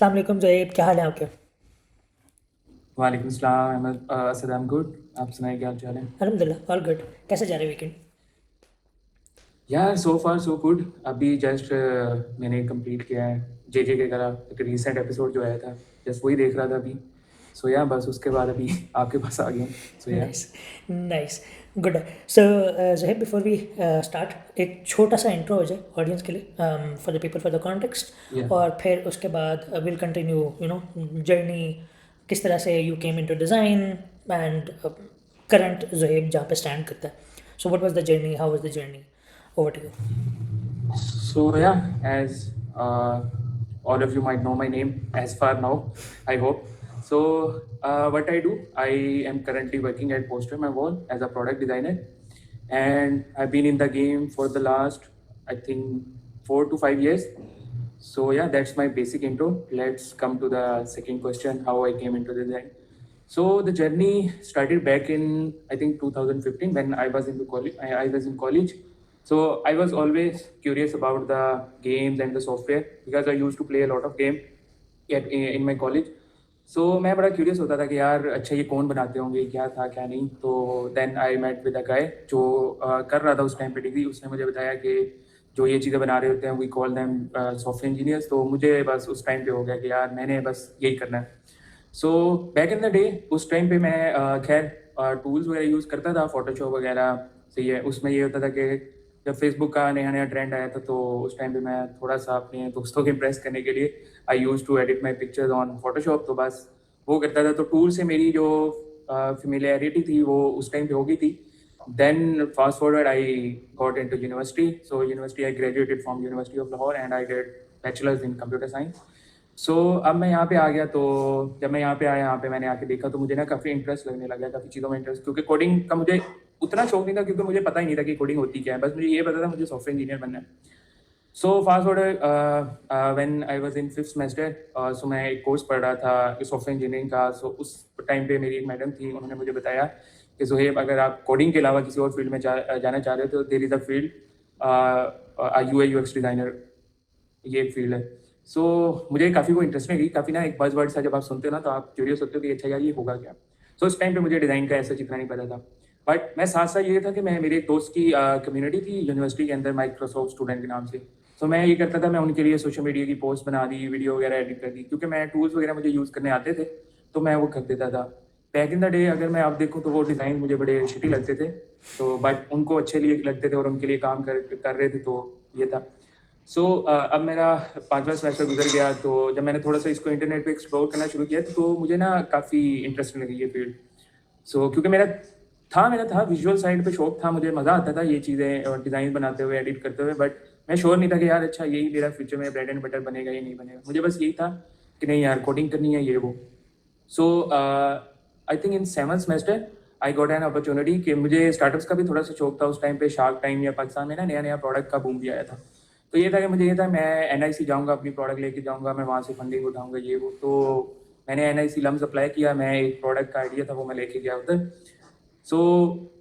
अस्सलाम वालेकुम ज़ोएब, क्या हाल है आपके? वालेकुम सलाम Ahmad Asad, I am good. आप सुनाइए, क्या हाल चाल है? अल्हम्दुलिल्लाह ऑल गुड। कैसे जा रहे वीकेंड? यार सो फार सो गुड। अभी जस्ट मैंने कंप्लीट किया है जे के करा एक रीसेंट एपिसोड जो आया था, जस्ट वही देख रहा था अभी। सो या बस उसके बाद अभी आपके पास आ गया हूँ। So yeah nice, nice, good. So Zoeb, before we start एक छोटा सा इंट्रो हो जाए ऑडियंस के लिए, for the people, for the context. या और फिर उसके बाद विल कंटिन्यू जर्नी, किस तरह से you came into design and current Zoeb जहाँ पे स्टैंड करता है। So what was the journey, how was the journey, over to you. so yeah, as all of you might know my name as far now, I hope. So what I do, I am currently working at Poster My Wall as a product designer, and I've been in the game for the last, I think, 4 to 5 years. So yeah, that's my basic intro. Let's come to the second question: how I came into design. So the journey started back in, I think, 2015 when I was in the college. I was in college. So I was always curious about the games and the software because I used to play a lot of game in my college. So मैं बड़ा curious होता था कि यार अच्छा ये कौन बनाते होंगे, क्या था क्या नहीं। तो then I met with a guy जो कर रहा था उस टाइम पे डिग्री। उसने मुझे बताया कि जो ये चीज़ें बना रहे होते हैं we call them software engineers. तो मुझे बस उस टाइम पे हो गया कि यार मैंने बस यही करना है। सो बैक इन द डे उस टाइम पे मैं खैर टूल्स वगैरह यूज़ करता था, फोटोशॉप वगैरह। सही है, उसमें ये होता था कि जब फेसबुक का नया नया ट्रेंड आया था तो उस टाइम पे मैं थोड़ा सा अपने दोस्तों को इम्प्रेस करने के लिए I use to edit my pictures on Photoshop. तो बस वो करता था। तो टूल से मेरी जो फेमिलियरिटी थी वो उस टाइम पे हो गई थी। Then fast forward I got into university. So university I graduated from university of Lahore and I did bachelors in computer science. So अब मैं यहाँ पे आ गया। तो जब मैं यहाँ पे आया, यहाँ पे मैंने आके देखा तो मुझे ना काफ़ी इंटरेस्ट लगने लगा, काफ़ी चीज़ों में इंटरेस्ट। क्योंकि कोडिंग का मुझे उतना शौक नहीं था, क्योंकि मुझे पता ही नहीं था कि कोडिंग होती क्या है। बस मुझे ये पता था मुझे सॉफ्टवेयर इंजीनियर बनना है। So fast forward when I was in fifth semester, so मैं एक कोर्स पढ़ रहा था सॉफ्टवेयर इंजीनियरिंग का। सो उस टाइम पे मेरी एक मैडम थी, उन्होंने मुझे बताया कि ज़ोहेब, अगर आप कोडिंग के अलावा किसी और फील्ड में जाना चाह रहे हो तो there is a field UI UX designer, ये एक फील्ड है। सो मुझे काफ़ी वो इंटरेस्ट में गई। काफ़ी ना एक बज़वर्ड सा जब आप सुनते हो ना तो आप क्यूरियस होते हो कि अच्छा यार ये होगा क्या। सो उस टाइम पे मुझे डिज़ाइन का ऐसा जितना नहीं पता था। बट मैं साथ साथ ये था कि मैं मेरे एक दोस्त की कम्युनिटी थी यूनिवर्सिटी के अंदर, माइक्रोसॉफ्ट स्टूडेंट के नाम से। तो मैं ये करता था, मैं उनके लिए सोशल मीडिया की पोस्ट बना दी, वीडियो वगैरह एडिट कर दी, क्योंकि मैं टूल्स वगैरह मुझे यूज़ करने आते थे। तो मैं वो कर देता था। बैक इन द डे अगर मैं आप देखूँ तो वो डिज़ाइन मुझे बड़े शिटी लगते थे। तो बट उनको अच्छे लिए लगते थे और उनके लिए काम कर रहे थे। तो ये था। सो अब मेरा 5वां सेमेस्टर गुजर गया। तो जब मैंने थोड़ा सा इसको इंटरनेट पे एक्सप्लोर करना शुरू किया तो मुझे ना काफ़ी इंटरेस्टिंग लगी ये फील्ड। सो क्योंकि मेरा था विजुअल साइड पे शौक था, मुझे मज़ा आता था ये चीज़ें डिज़ाइन बनाते हुए, एडिट करते हुए। बट मैं श्योर नहीं था कि यार अच्छा यही मेरा फ्यूचर में ब्रेड एंड बटर बनेगा या नहीं बनेगा। मुझे बस यही था कि नहीं यार कोडिंग करनी है, ये वो। So I think in seven semester I got an opportunity कि मुझे स्टार्टअप्स का भी थोड़ा सा शौक था। उस टाइम पे शार्क टाइम या पाकिस्तान में ना नया नया प्रोडक्ट का बूम भी आया था। तो ये था कि मुझे ये था मैं एनआईसी जाऊँगा, अपनी प्रोडक्ट लेके जाऊँगा, मैं वहाँ से फंडिंग उठाऊँगा, ये वो। तो मैंने एनआईसी लम्स अप्लाई किया, मैं एक प्रोडक्ट का आइडिया था वो मैं लेके गया उधर। So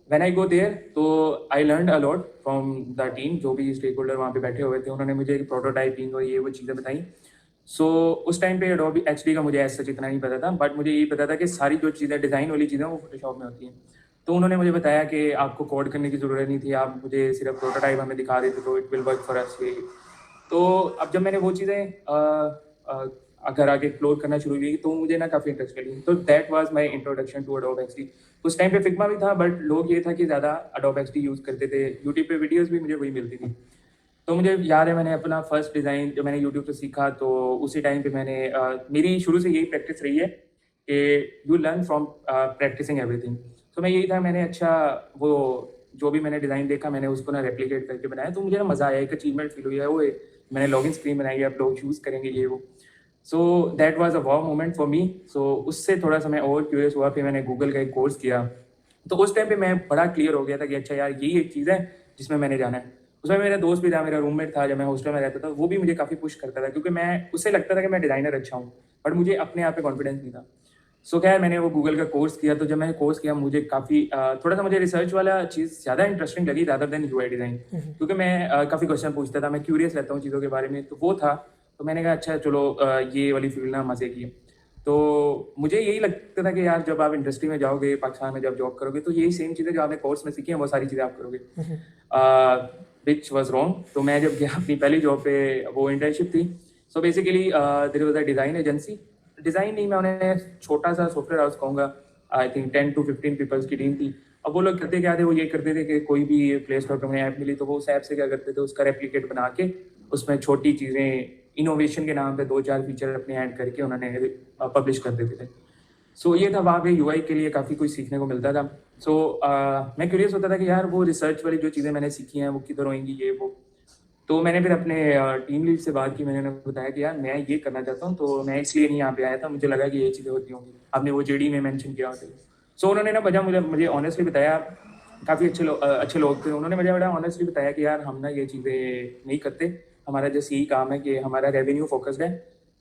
when I go there तो I learn a lot from the team. जो भी स्टेक होल्डर वहाँ पे बैठे हुए थे उन्होंने मुझे प्रोटोटाइपिंग और ये वो चीज़ें बताई। सो उस टाइम पे एडोबी एक्चुअली का मुझे ऐसा इतना नहीं पता था, बट मुझे ये पता था कि सारी जो चीज़ें डिज़ाइन वाली चीज़ें वो फोटोशॉप में होती हैं। तो उन्होंने मुझे बताया कि आपको कोड करने की ज़रूरत नहीं थी, आप मुझे सिर्फ प्रोटोटाइप हमें दिखा देते तो it will work for us. तो अब जब मैंने वो चीज़ें घर आके एक्सप्लोर करना शुरू की तो मुझे ना काफ़ी इंटरेस्ट लगी। तो that was my introduction to Adobe XD. उस टाइम पे फिग्मा भी था, बट लोग ये था कि ज़्यादा अडोब एक्सडी यूज़ करते थे। यूट्यूब पे वीडियोस भी मुझे वही मिलती थी। तो मुझे याद है मैंने अपना फर्स्ट डिज़ाइन जो मैंने यूट्यूब से सीखा तो उसी टाइम पे मेरी शुरू से यही प्रैक्टिस रही है कि you learn from practicing everything. तो मैं यही था, मैंने अच्छा वो जो भी मैंने डिज़ाइन देखा मैंने उसको ना रेप्लिकेट करके बनाया। तो मुझे ना मज़ा आया, एक अचीवमेंट फील हुई है वो मैंने लॉगिन स्क्रीन बनाई है, अब लोग यूज़ करेंगे ये वो। So that was a wow moment for me. So उससे थोड़ा सा मैं और क्यूरियस हुआ, फिर मैंने गूगल का एक कोर्स किया। तो उस टाइम पे मैं बड़ा क्लियर हो गया था कि अच्छा यार यही एक चीज़ है जिसमें मैंने जाना है। उसमें मेरा दोस्त भी था, मेरा रूममेट था जब मैं हॉस्टल में रहता था, वो भी मुझे काफ़ी पुश करता था, क्योंकि मैं उससे लगता था कि मैं डिज़ाइनर अच्छा हूँ, बट मुझे अपने आप पे कॉन्फिडेंस नहीं था। सो खैर मैंने वो गूगल का कोर्स किया। तो जब मैंने कोर्स किया मुझे काफ़ी थोड़ा सा मुझे रिसर्च वाला चीज़ ज़्यादा इंटरेस्टिंग लगी रादर देन यूआई डिज़ाइन, क्योंकि मैं काफ़ी क्वेश्चन पूछता था, मैं क्यूरियस रहता हूँ चीज़ों के बारे में। तो वो था। तो मैंने कहा अच्छा चलो ये वाली फील्ड ना मज़े की है। तो मुझे यही लगता था कि यार जब आप इंडस्ट्री में जाओगे, पाकिस्तान में जब जॉब करोगे, तो यही सेम चीज़ें जो आपने कोर्स में सीखी हैं वो सारी चीज़ें आप करोगे, विच वॉज रॉन्ग। तो मैं जब गया अपनी पहली जॉब पे, वो इंटर्नशिप थी। So basically there was a design agency, design नहीं, मैं उन्हें छोटा सा सॉफ्टवेयर हाउस कहूँगा, आई थिंक 10 to 15 पीपल्स की टीम थी। अब वो लोग करते क्या थे, वो ये करते थे कि कोई भी प्ले स्टोर पर उन्हें ऐप मिली तो वो उस ऐप से क्या करते थे, उसका रेप्लिकेट बना के उसमें छोटी चीज़ें इनोवेशन के नाम पे 2-4 फीचर अपने ऐड करके उन्होंने पब्लिश कर देते थे। सो ये था, वहाँ पे यूआई के लिए काफ़ी कुछ सीखने को मिलता था। सो मैं क्यूरियस होता था कि यार वो रिसर्च वाली जो चीज़ें मैंने सीखी हैं वो किधर होंगी, ये वो। तो मैंने फिर अपने टीम लीड से बात की, मैंने उन्हें बताया कि यार मैं ये करना चाहता हूँ, तो मैं इसलिए नहीं यहाँ पे आया था, मुझे लगा कि ये चीज़ें होती होंगी, आपने वो जेडी में मेंशन किया होता है। सो उन्होंने ना वजह मुझे ऑनेस्टली बताया, काफ़ी अच्छे लोग थे, उन्होंने मुझे बड़ा ऑनेस्टली बताया कि यार हम ना ये चीज़ें नहीं करते, हमारा जस्ट यही काम है कि हमारा रेवेन्यू फोकस्ड है,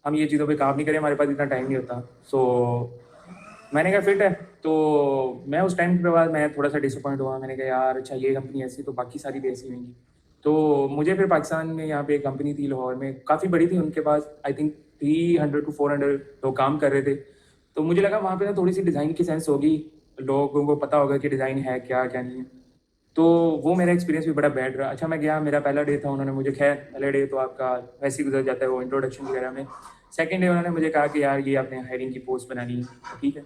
हम ये चीज़ों पे काम नहीं करें, हमारे पास इतना टाइम नहीं होता। सो मैंने कहा फिट है। तो मैं उस टाइम के बाद मैं थोड़ा सा डिसअपॉइंट हुआ, मैंने कहा यार अच्छा ये कंपनी ऐसी तो बाकी सारी भी ऐसी होंगी। तो मुझे फिर पाकिस्तान में यहाँ पे एक कंपनी थी लाहौर में, काफ़ी बड़ी थी, उनके पास आई थिंक 300 to 400 लोग काम कर रहे थे। तो मुझे लगा वहाँ पे ना थोड़ी सी डिज़ाइन की सेंस होगी, लोगों को पता होगा कि डिज़ाइन है क्या क्या नहीं है। तो वो मेरा एक्सपीरियंस भी बड़ा बैड रहा। अच्छा मैं गया, मेरा पहला डे था, उन्होंने मुझे, खैर पहला डे तो आपका वैसे ही गुजर जाता है वो इंट्रोडक्शन वगैरह में। सेकंड डे उन्होंने मुझे कहा कि यार ये आपने हायरिंग की पोस्ट बनानी है, ठीक है।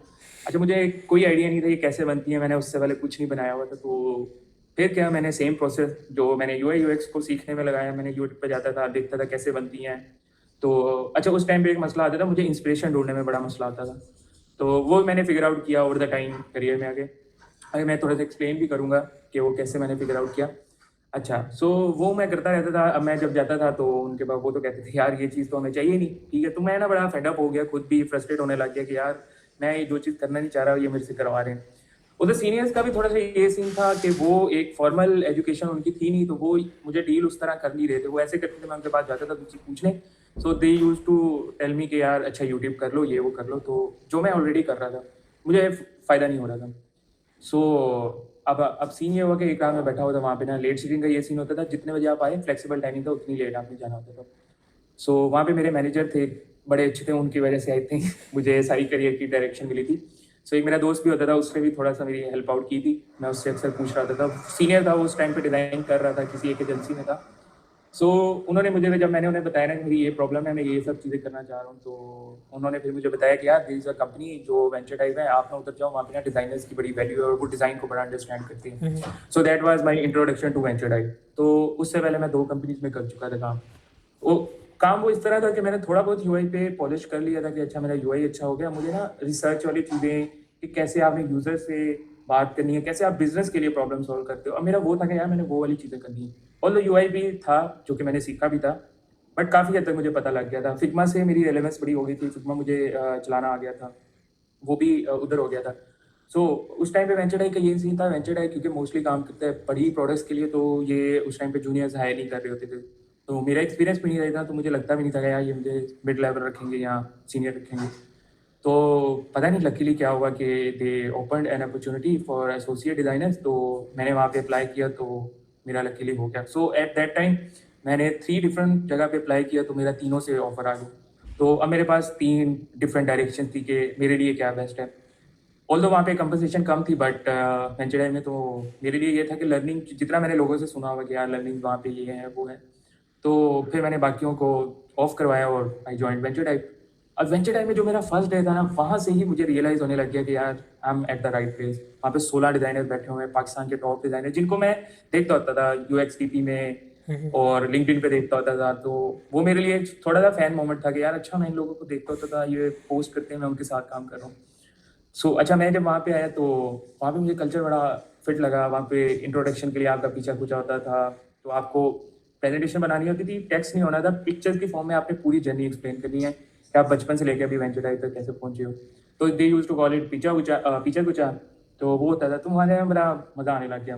अच्छा मुझे कोई आइडिया नहीं था ये कैसे बनती है, मैंने उससे पहले कुछ नहीं बनाया हुआ था। तो फिर क्या, मैंने सेम प्रोसेस जो मैंने यूआई यूएक्स को सीखने में लगाया, मैंने यूट्यूब पे जाता था, देखता था कैसे बनती हैं। तो अच्छा उस टाइम पे एक मसला आता था, मुझे इंस्पिरेशन ढूंढने में बड़ा मसला आता था। तो वो मैंने फिगर आउट किया ओवर द टाइम करियर में आगे। अगर मैं थोड़ा सा एक्सप्लेन भी करूँगा कि वो कैसे मैंने फिगर आउट किया। अच्छा सो वो मैं करता रहता था। अब मैं जब जाता था तो उनके पास, वो तो कहते थे यार ये चीज़ तो हमें चाहिए नहीं, ठीक है। तो मैं ना बड़ा फेड अप हो गया, खुद भी फ्रस्ट्रेट होने लग गया कि यार मैं ये जो चीज़ करना नहीं चाह रहा ये मेरे से करवा रहे हैं। उधर सीनियर्स का भी थोड़ा सा ये सीन था कि वो एक फॉर्मल एजुकेशन उनकी थी नहीं, तो वो मुझे डील उस तरह कर नहीं रहे थे। वो ऐसे करते थे, मैं उनके पास जाता था कुछ पूछने, सो दे यूज टू टेल मी कि यार अच्छा यूट्यूब कर लो, ये वो कर लो, तो जो मैं ऑलरेडी कर रहा था मुझे फ़ायदा नहीं हो रहा था। सो अब सीन ये हुआ कि एक रात में बैठा हुआ था वहाँ पे ना, लेट सीटिंग का ये सीन होता था, जितने बजे आप आए फ्लेक्सिबल टाइमिंग था, उतनी लेट आपने जाना होता था। सो वहाँ पे मेरे मैनेजर थे, बड़े अच्छे थे, उनकी वजह से आई थिंक मुझे सारी करियर की डायरेक्शन मिली थी। सो एक मेरा दोस्त भी होता था, उसने भी थोड़ा सा मेरी हेल्प आउट की थी, मैं उससे अक्सर पूछ रहा था। सीनियर था वो, उस टाइम पे डिज़ाइन कर रहा था, किसी एक एजेंसी में था। सो उन्होंने मुझे, जब मैंने उन्हें बताया ना कि मेरी ये प्रॉब्लम है, मैं ये सब चीज़ें करना चाह रहा हूँ, तो उन्होंने फिर मुझे बताया कि यार देयर इज़ अ कंपनी जो वेंचर टाइप है, आप ना उधर जाओ, वहाँ पे ना डिज़ाइनर्स की बड़ी वैल्यू है और वो डिज़ाइन को बड़ा अंडरस्टैंड करती है। So that was my introduction to venture type. तो उससे पहले मैं 2 कंपनीज़ में कर चुका था काम। वो काम वो इस तरह था कि मैंने थोड़ा बहुत यूआई पे पॉलिश कर लिया था कि अच्छा मेरा यूआई अच्छा हो गया। मुझे ना रिसर्च वाली चीज़ें, कि कैसे आपने यूज़र से बात करनी है, कैसे आप बिज़नेस के लिए प्रॉब्लम सॉल्व करते हो, अब मेरा वो था कि यार मैंने वो वाली चीज़ें करनी है। ऑल्दो यूआई भी था जो कि मैंने सीखा भी था, बट काफ़ी हद तक मुझे पता लग गया था। फिग्मा से मेरी रेलेवेंस बड़ी हो गई थी, फिग्मा मुझे चलाना आ गया था, वो भी उधर हो गया था। सो उस टाइम पे वेंचर डाई का ये सीन था, वेंचर डाई क्योंकि मोस्टली काम करता है बड़ी प्रोडक्ट्स के लिए, तो ये उस टाइम पे जूनियर्स हायर नहीं कर रहे होते थे। तो मेरा एक्सपीरियंस भी नहीं रहता, तो मुझे लगता भी नहीं था कि यार ये मुझे मिड लेवल रखेंगे या सीनियर रखेंगे। तो पता नहीं लकीली क्या हुआ कि they opened an opportunity for associate designers, तो मैंने वहाँ पे अप्लाई किया, तो मेरा लकीली हो गया। सो एट दैट टाइम मैंने 3 डिफरेंट जगह पे अप्लाई किया, तो मेरा तीनों से ऑफर आ गया। तो अब मेरे पास 3 डिफरेंट डायरेक्शन थी कि मेरे लिए क्या बेस्ट है। ऑल्दो वहाँ पे कंपनसेशन कम थी, बट वेंचर डाई में तो मेरे लिए ये था कि लर्निंग, जितना मैंने लोगों से सुना हुआ कि यार लर्निंग वहाँ पे ये है वो है, तो फिर मैंने बाकियों को ऑफ करवाया और आई जॉइंट वेंचर टाइप। अब वेंचर टाइप में जो मेरा फर्स्ट डे था ना, वहाँ से ही मुझे रियलाइज़ होने लग गया कि यार I am at the right place. वहाँ पे 16 डिज़ाइनर बैठे हुए हैं, पाकिस्तान के टॉप डिज़ाइनर, जिनको मैं देखता होता था यूएक्सटीपी में और लिंक्डइन पे देखता होता था। तो वो मेरे लिए एक थोड़ा सा फैन मोमेंट था कि यार अच्छा मैं इन लोगों को देखता होता था, ये पोस्ट करते हैं, मैं उनके साथ काम कर रहा हूँ। सो अच्छा मैं जब वहाँ पे आया तो वहाँ पे मुझे कल्चर बड़ा फिट लगा। वहाँ पे इंट्रोडक्शन के लिए आपका पीछा पूछा होता था, तो आपको प्रेजेंटेशन बनानी होती थी, टेक्स्ट नहीं होना था, पिक्चर्स की फॉर्म में आपने पूरी जर्नी एक्सप्लेन करनी है कि आप बचपन से लेकर अभी वेंचर टाइप तक कैसे पहुंचे हो। तो दे यूज टू कॉल इट पीछा कुचा। तो वो होता था, तो वहाँ में बड़ा मज़ा आने लग गया।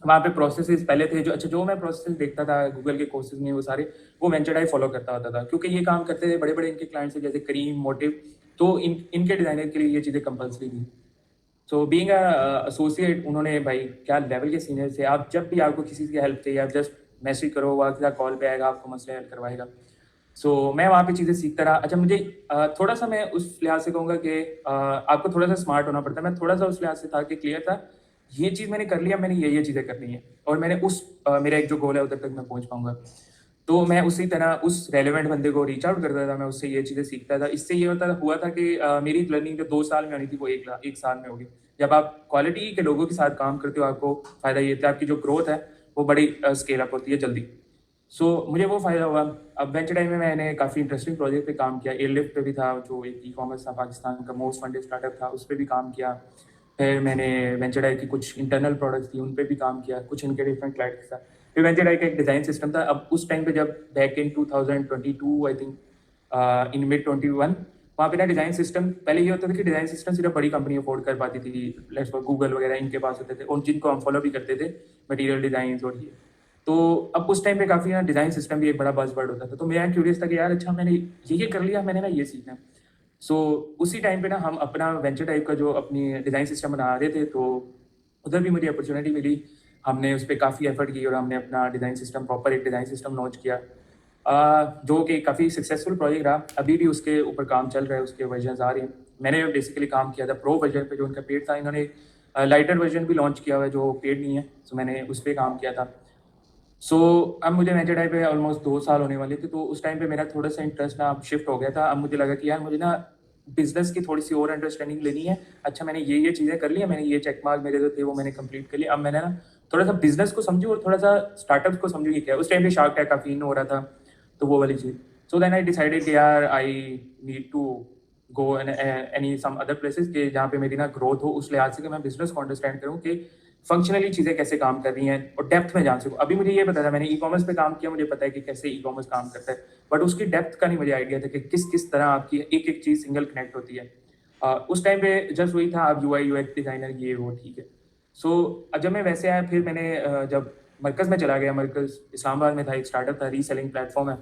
वहाँ पे प्रोसेसेस पहले थे, जो मैं प्रोसेस देखता था गूगल के कोर्सेज में, वो सारे वो वेंचर डाई फॉलो करता होता था, क्योंकि ये काम करते थे बड़े बड़े इनके क्लाइंट्स से, जैसे करीम, मोटिव। तो इनके डिज़ाइनर के लिए ये चीज़ें कंपलसरी थी। सो बीइंग एसोसिएट, उन्होंने भाई क्या लेवल के सीनियर थे। आप जब भी आपको किसी की हेल्प चाहिए, आप जस्ट मैसेज करो, वो आपके साथ कॉल पे आएगा, आपको मसले हल करवाएगा। सो मैं वहाँ पे चीज़ें सीखता रहा। अच्छा मुझे थोड़ा सा मैं उस लिहाज से कहूँगा कि आपको थोड़ा सा स्मार्ट होना पड़ता है। मैं थोड़ा सा उस लिहाज से था कि क्लियर था, ये चीज़ मैंने कर लिया, मैंने ये चीज़ें करनी है और मैंने मेरा एक जो गोल है उधर तक मैं पहुँच पाऊँगा। तो मैं उसी तरह उस रेलेवेंट बंदे को रीच आउट करता था, मैं उससे ये चीज़ें सीखता था। इससे ये हुआ था कि मेरी लर्निंग जो 2 साल में होनी थी वो 1 साल में होगी। जब आप क्वालिटी के लोगों के साथ काम करते हो, आपको फ़ायदा ये होता है, आपकी जो ग्रोथ है वो बड़ी स्केल अप होती है जल्दी। सो मुझे वो फ़ायदा हुआ। अब वेंचर टाइम में मैंने काफ़ी इंटरेस्टिंग प्रोजेक्ट पे काम किया। एयरलिफ्ट पे भी था, जो एक ई-कॉमर्स था, पाकिस्तान का मोस्ट फंडेड स्टार्टअप था, उस पे भी काम किया। फिर मैंने वेंचर टाइम की कुछ इंटरनल प्रोडक्ट्स थी, उन पे भी काम किया, कुछ इनके डिफरेंट क्लाइंट्स के साथ। फिर वेंचर टाइम का एक डिज़ाइन सिस्टम था। अब उस टाइम पे जब back in 2022 I think, in mid 21, वहाँ पे ना डिज़ाइन सिस्टम पहले ये होता था कि डिज़ाइन सिस्टम सिर्फ बड़ी कंपनी अफोर्ड कर पाती थी। लेट्स सपोज गूगल वगैरह इनके पास होते थे और जिनको हम फॉलो भी करते थे, मटेरियल डिज़ाइन और ये। तो अब उस टाइम पे काफ़ी ना डिज़ाइन सिस्टम भी एक बड़ा बज़वर्ड होता था। तो मैं क्यूरियस था कि यार अच्छा मैंने ये कर लिया, मैंने ना ये सीखना है। सो उसी टाइम पे ना हम अपना वेंचर टाइप का जो अपनी डिज़ाइन सिस्टम बना रहे थे, तो उधर भी मुझे अपॉर्चुनिटी मिली। हमने उस पे काफ़ी एफर्ट की और हमने अपना डिज़ाइन सिस्टम प्रॉपर एक डिज़ाइन सिस्टम लॉन्च किया, जो कि काफ़ी सक्सेसफुल प्रोजेक्ट रहा। अभी भी उसके ऊपर काम चल रहा है, उसके वर्जन्स आ रहे हैं। मैंने बेसिकली काम किया था प्रो वर्जन पे, जो उनका पेड था। इन्होंने लाइटर वर्जन भी लॉन्च किया हुआ है जो पेड नहीं है, सो मैंने उस पर काम किया था। सो अब मुझे वेंचर टाइम पे ऑलमोस्ट 2 साल होने वाले थे, तो उस टाइम पे मेरा थोड़ा-सा इंटरेस्ट ना अब शिफ्ट हो गया था। अब मुझे लगा कि यार मुझे ना बिज़नेस की थोड़ी-सी और अंडरस्टैंडिंग लेनी है। अच्छा मैंने ये चीज़ें कर ली हैं, मैंने ये चेक मार्क मेरे जो थे वो मैंने कंप्लीट कर लिया। अब मैंने ना थोड़ा-सा बिज़नेस को समझूँ और थोड़ा-सा स्टार्टअप्स को समझूँ कि क्या है। उस टाइम पे शार्क टैंक काफ़ी इन हो रहा था, तो वो वाली चीज़। सो देन आई डिसाइडेड कि यार I need to go any some other places के जहाँ पे मेरी ना ग्रोथ हो, उस लिहाज से कि मैं बिज़नेस को अंडरस्टैंड करूँ कि फंक्शनली चीज़ें कैसे काम कर रही हैं और डेप्थ में जान सकूँ। अभी मुझे ये पता था, मैंने ई-कॉमर्स पे काम किया, मुझे पता है कि कैसे ई-कॉमर्स काम करता है, बट उसकी डेप्थ का नहीं मुझे आइडिया था कि किस तरह आपकी एक-एक चीज़ सिंगल कनेक्ट होती है। उस टाइम पे जस्ट वही था, अब यूआई यूएक्स डिज़ाइनर ये वो ठीक है। सो जब मैं वैसे आया, फिर मैंने जब मरकज़ में चला गया, मरकज़ इस्लामाबाद में था, एक स्टार्टअप था, रीसेलिंग प्लेटफॉर्म है,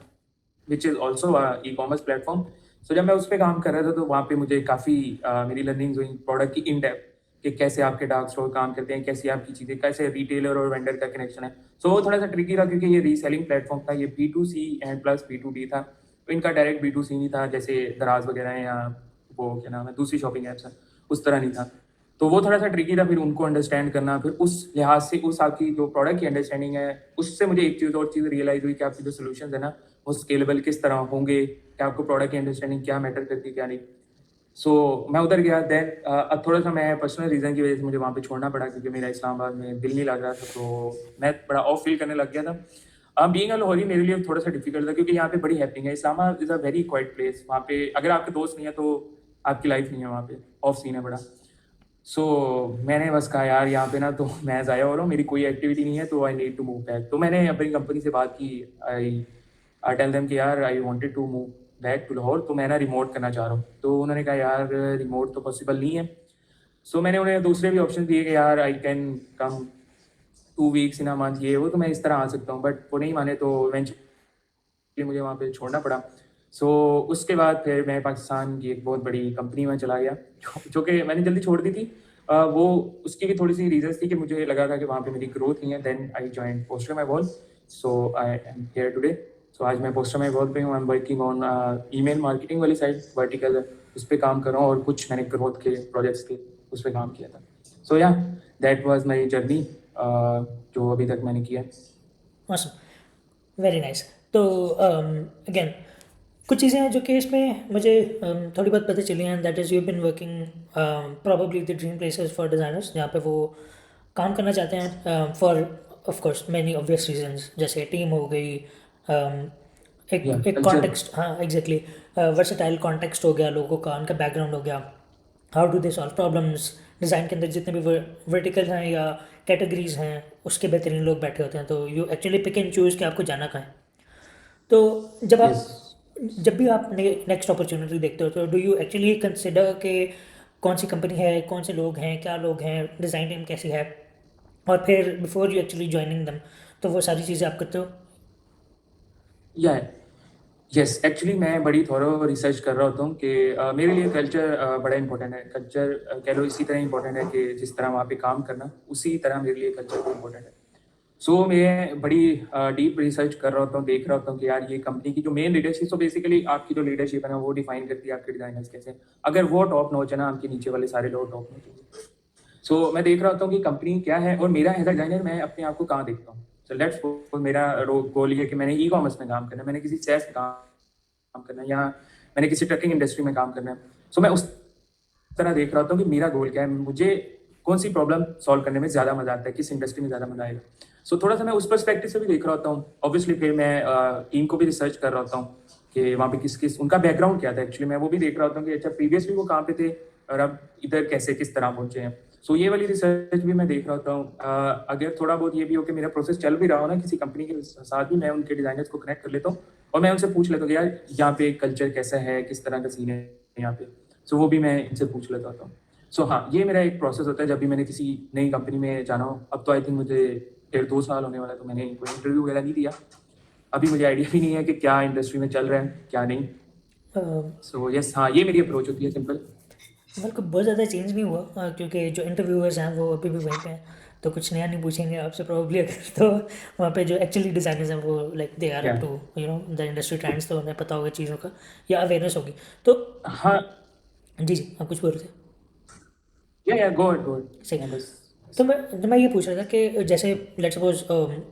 which is also e-commerce platform. So जब मैं उस पे काम कर रहा था, तो वहाँ पे मुझे काफ़ी मेरी लर्निंग्स हुई प्रोडक्ट की इन डेप्थ, कि कैसे आपके डार्क स्टोर काम करते हैं, कैसी आपकी चीज़ें, कैसे रिटेलर और वेंडर का कनेक्शन है। सो वो थोड़ा सा ट्रिकी था क्योंकि ये रीसेलिंग प्लेटफॉर्म था, ये B2C एंड प्लस B2B था। तो इनका डायरेक्ट B2C नहीं था, जैसे दराज वगैरह है या वो क्या नाम है दूसरी शॉपिंग ऐप्स हैं, उस तरह नहीं था। तो वो थोड़ा सा ट्रिकी था, फिर उनको अंडरस्टैंड करना, फिर उस लिहाज से उस आपकी जो प्रोडक्ट की अंडरस्टैंडिंग है, उससे मुझे एक चीज़ और चीज़ रियलाइज़ हुई कि आपके जो सोल्यूशन है ना, वो स्केलेबल किस तरह होंगे, कि आपको प्रोडक्ट की अंडरस्टैंडिंग क्या मैटर करती है क्या नहीं। सो मैं उधर गया। देन अब थोड़ा-सा मैं पर्सनल रीज़न की वज़ह से मुझे वहाँ पे छोड़ना पड़ा क्योंकि मेरा इस्लामाबाद में दिल नहीं लग रहा था, तो मैं बड़ा ऑफ फ़ील करने लग गया था। बीइंग अ लाहौरी मेरे लिए थोड़ा-सा डिफ़िकल्ट था क्योंकि यहाँ पे बड़ी हैपनिंग है। Islamabad is a very quite place. वहाँ पे अगर आपके दोस्त नहीं है तो आपकी लाइफ़ नहीं है वहाँ पे, ऑफ सीन है बड़ा। सो मैंने बस कहा यार यहाँ पे ना तो मैं ज़ाया हो रहा हूँ, मेरी कोई एक्टिविटी नहीं है, तो I need to move back. तो मैंने अपनी कंपनी से बात की। आई टेल देम कि यार I wanted to move back to Lahore, तो मैं ना रिमोट करना चाह रहा हूँ। तो उन्होंने कहा यार रिमोट तो पॉसिबल नहीं है। सो मैंने उन्हें दूसरे भी ऑप्शन दिए कि यार I can come 2 weeks in a month, ये वो, तो मैं इस तरह आ सकता हूँ, बट वो नहीं माने, तो इवेंचुअली मुझे वहाँ पे छोड़ना पड़ा। सो उसके बाद फिर मैं पाकिस्तान की एक बहुत बड़ी कंपनी में चला गया, जो कि मैंने जल्दी छोड़ दी थी। वो उसकी भी थोड़ी सी रीजंस थी कि मुझे लगा था कि वहाँ पे मेरी ग्रोथ नहीं है। Then I join Poster My Wall, so I am here today. So आज मैं पोस्टर माई वॉल पे हूँ। I am working on email marketing वाली साइड, वर्टिकल है, उस पर काम कर रहा हूँ, और कुछ मैंने ग्रोथ के प्रोजेक्ट्स थे उस पर काम किया था। सो या दैट वाज माई जर्नी जो अभी तक मैंने किया है। Awesome, very nice. तो अगेन कुछ चीज़ें हैं जो कि इसमें मुझे थोड़ी बहुत पता चली हैं, that is you been working probably the dream places for designers, जहाँ पे वो काम करना चाहते हैं for of course many obvious reasons, जैसे टीम हो गई, या एक कल्चर। कॉन्टेक्स्ट, हाँ एग्जैक्टली, वर्सेटाइल कॉन्टेक्स्ट हो गया लोगों का, उनका बैकग्राउंड हो गया, how do they solve problems. Design के अंदर जितने भी वर्टिकल हैं या कैटेगरीज हैं, उसके बेहतरीन लोग बैठे होते हैं, तो you actually pick and choose कि आपको जाना कहाँ है। तो यस। जब भी आप नेक्स्ट अपॉर्चुनिटी देखते हो, तो डू यू एक्चुअली कंसिडर कि कौन सी कंपनी है, कौन से लोग हैं, क्या लोग हैं, डिज़ाइन टीम कैसी है, और फिर बिफोर यू एक्चुअली ज्वाइनिंग दम, तो वो सारी चीज़ें आप करते हो? या यस, एक्चुअली मैं बड़ी थॉरो रिसर्च कर रहा होता हूँ कि मेरे लिए कल्चर बड़ा इंपॉर्टेंट है। कल्चर कह लो इसी तरह इंपॉर्टेंट है कि जिस तरह वहाँ पे काम करना, उसी तरह मेरे लिए कल्चर भी इंपॉर्टेंट है। सो मैं बड़ी डीप रिसर्च कर रहा होता हूँ, देख रहा होता हूँ कि यार ये कंपनी की जो मेन लीडरशिप, सो बेसिकली आपकी जो लीडरशिप है ना वो डिफाइन करती है आपके डिजाइनर्स कैसे हैं। अगर वो टॉप नॉच है ना, आपके नीचे वाले सारे लोग टॉप नॉच होंगे। सो मैं देख रहा होता हूँ कि कंपनी क्या है और मेरा एज अ डिजाइनर मैं अपने आप को कहाँ देखता हूँ। सो लेट्स मेरा गोल ये है कि मैंने ई कॉमर्स में काम करना है, मैंने किसी सेल्स में काम करना है, या मैंने किसी ट्रकिंग इंडस्ट्री में काम करना है। सो मैं उस तरह देख रहा होता हूँ कि मेरा गोल क्या है, मुझे कौन सी प्रॉब्लम सॉल्व करने में ज़्यादा मजा आता है, किस इंडस्ट्री में ज़्यादा मजा आएगा। सो थोड़ा सा मैं उस पर्सपेक्टिव से भी देख रहा होता हूँ। ऑब्वियसली फिर मैं टीम को भी रिसर्च कर रहा होता हूँ कि वहाँ पे किस किस उनका बैकग्राउंड क्या था। एक्चुअली मैं वो भी देख रहा होता हूँ कि अच्छा प्रीवियसली वो कहाँ पे थे और अब इधर कैसे किस तरह पहुंचे हैं। सो ये वाली रिसर्च भी मैं देख रहा होता हूँ। अगर थोड़ा बहुत ये भी हो कि मेरा प्रोसेस चल भी रहा हो ना किसी कंपनी के साथ भी, मैं उनके डिजाइनर्स को कनेक्ट कर लेता हूँ और मैं उनसे पूछ लेता हूँ कि यार यहाँ पे कल्चर कैसा है, किस तरह का सीन है यहाँ पे। सो वो भी मैं इनसे पूछ लेता होता हूँ। सो हाँ, ये मेरा एक प्रोसेस होता है जब भी मैंने किसी नई कंपनी में जाना हो। अब तो आई थिंक मुझे 1.5-2 साल होने वाला है, तो मैंने कोई इंटरव्यू वगैरह नहीं दिया। अभी मुझे आइडिया भी नहीं है कि क्या इंडस्ट्री में चल रहा है क्या नहीं। सो यस, हाँ, ये मेरी अप्रोच होती है, सिंपल। बल्कि बहुत ज़्यादा चेंज नहीं हुआ, क्योंकि जो इंटरव्यूअर्स हैं वो अभी भी वहीं पे हैं, तो कुछ नया नहीं पूछेंगे आपसे प्रोबेबली। अगर तो वहाँ पे जो एक्चुअली डिज़ाइनर्स हैं वो लाइक दे आर अप क्या? टू द इंडस्ट्री ट्रेंड्स, तो उन्हें पता होगा चीज़ों का या अवेयरनेस होगी। तो हाँ, जी जी, आप कुछ बोल रहे थे? या गो अहेड, गो अहेड। सही। मैं बस तो मैं ये पूछ रहा था कि जैसे let's suppose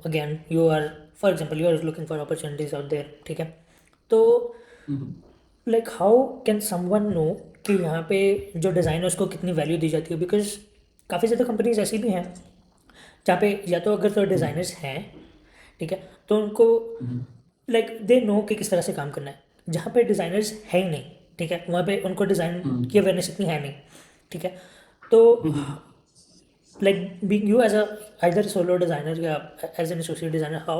again you are, for example you are looking for opportunities out there, ठीक है? तो like how can someone know कि यहाँ पे जो डिज़ाइनर्स को कितनी वैल्यू दी जाती है? बिकॉज काफ़ी ज़्यादा कंपनीज ऐसी भी हैं जहाँ पे या तो अगर तो डिज़ाइनर्स हैं, ठीक है, तो उनको लाइक दे नो कि किस तरह से काम करना है। जहाँ पे डिज़ाइनर्स है ही नहीं, ठीक है, वहाँ पे उनको डिज़ाइन की अवेयरनेस इतनी है नहीं, ठीक है? तो like being you as a either solo designer या as an associate designer, how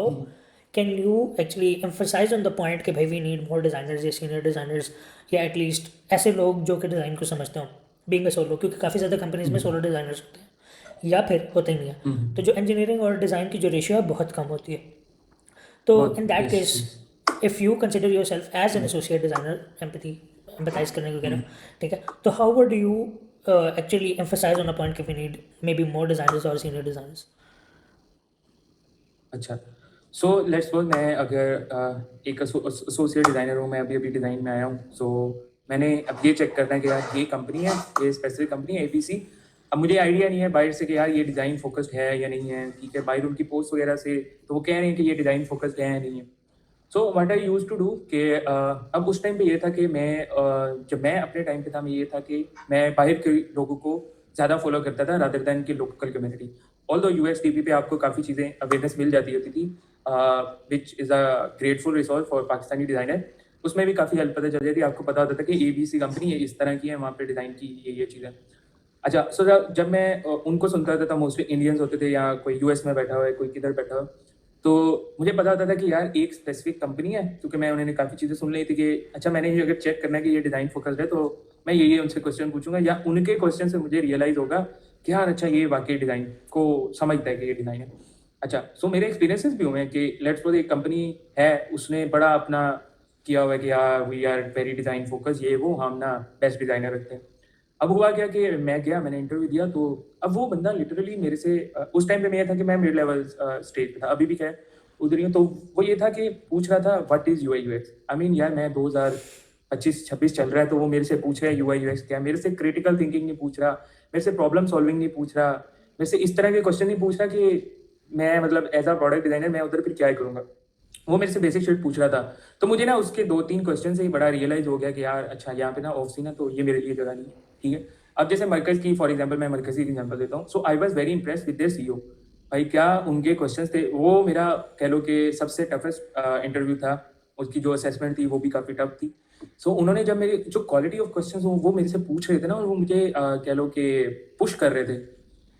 can you actually emphasize on the point कि भाई we need more designers या senior designers या at least ऐसे लोग जो कि डिज़ाइन को समझते हो, being a solo, क्योंकि काफ़ी ज़्यादा कंपनीज में सोलो डिज़ाइनर्स होते हैं या फिर होते ही नहीं है, तो जो इंजीनियरिंग और डिज़ाइन की जो रेशियो है बहुत कम होती है। तो इन बहुत, that yes, case yes. If you consider your self as an associate designer, empathize करने को कह रहा हूँ, ठीक है, तो how would you actually emphasize on a point कि we need maybe more designers or senior designers? अच्छा, सो लेट्स सपोज मैं अगर एक एसोसिएट डिज़ाइनर हूँ, मैं अभी अभी डिज़ाइन में आया हूँ। सो मैंने अब ये चेक करना है कि यार ये कंपनी है, ये स्पेसिफिक कंपनी है एबीसी। अब मुझे आइडिया नहीं है बाहर से कि यार ये डिज़ाइन फोकस्ड है या नहीं है, ठीक है, बाहर उनकी पोस्ट वगैरह से तो वो कह रहे हैं कि ये डिज़ाइन फोकस्ड है या नहीं है। So what I used to do कि अब उस टाइम पे ये था कि मैं जब मैं अपने टाइम पे था, मैं ये था कि मैं बाहर के लोगों को ज़्यादा फॉलो करता था रादर दैन कि लोकल कम्युनिटी। ऑल्दो यूएसडीपी पे आपको काफ़ी चीज़ें अवेयरनेस मिल जाती होती थी, विच is a grateful resource for Pakistani designer. उसमें भी काफ़ी हेल्प पता चल जाती थी, आपको पता होता था कि एबीसी कंपनी है, इस तरह की है, वहाँ पे डिज़ाइन की ये चीज़ें। अच्छा, सो जब मैं उनको सुनता था मोस्टली इंडियंस होते थे या कोई यूएस में बैठा हुआ है, कोई किधर बैठा हुआ है, तो मुझे पता होता था कि यार एक स्पेसिफिक कंपनी है, क्योंकि मैं उन्होंने काफ़ी चीज़ें सुन ली थी कि अच्छा मैंने ये अगर चेक करना है कि ये डिज़ाइन फोकस्ड है, तो मैं ये उनसे क्वेश्चन पूछूंगा या उनके क्वेश्चन से मुझे रियलाइज़ होगा कि यार अच्छा ये वाकई डिज़ाइन को समझता है कि ये डिज़ाइन है। अच्छा, सो मेरे एक्सपीरियंसेस भी हुए हैं कि लेट्स सपोज एक कंपनी है, उसने बड़ा अपना किया हुआ है कि यार we are very design focus, ये वो हम ना बेस्ट डिज़ाइनर रखते हैं। अब हुआ क्या कि मैं गया, मैंने इंटरव्यू दिया, तो अब वो बंदा लिटरली मेरे से उस टाइम पे मैं ये था कि मैं मिड लेवल स्टेज पे था, अभी भी खैर उधर ही हूँ। तो वो ये था कि पूछ रहा था what is UI UX. I mean यार मैं 2025-26 चल रहा है, तो वो मेरे से पूछ रहा है यूआई यूएक्स क्या। मेरे से क्रिटिकल थिंकिंग नहीं पूछ रहा, मेरे से प्रॉब्लम सॉल्विंग नहीं पूछ रहा, मेरे से इस तरह के क्वेश्चन नहीं पूछ रहा कि मैं मतलब एज अ प्रोडक्ट डिजाइनर मैं उधर फिर क्या करूँगा। वो मेरे से बेसिक शिट पूछ रहा था। तो मुझे ना उसके 2-3 क्वेश्चन से ही बड़ा रियलाइज़ हो गया कि यार अच्छा यहाँ पे ना ऑफ सीन है, तो ये मेरे लिए जगह नहीं है, ठीक है। अब जैसे मरकज़ की फॉर एग्जांपल, मैं मरकज़ की एग्जांपल देता हूँ। So I was very impressed with their CEO. भाई क्या उनके क्वेश्चंस थे, वो मेरा कह लो कि सबसे टफेस्ट इंटरव्यू था। उसकी जो असेसमेंट थी वो भी काफ़ी टफ थी। सो उन्होंने जब मेरे जो क्वालिटी ऑफ क्वेश्चंस वो मेरे से पूछ रहे थे ना, और वो मुझे कह लो कि पुश कर रहे थे,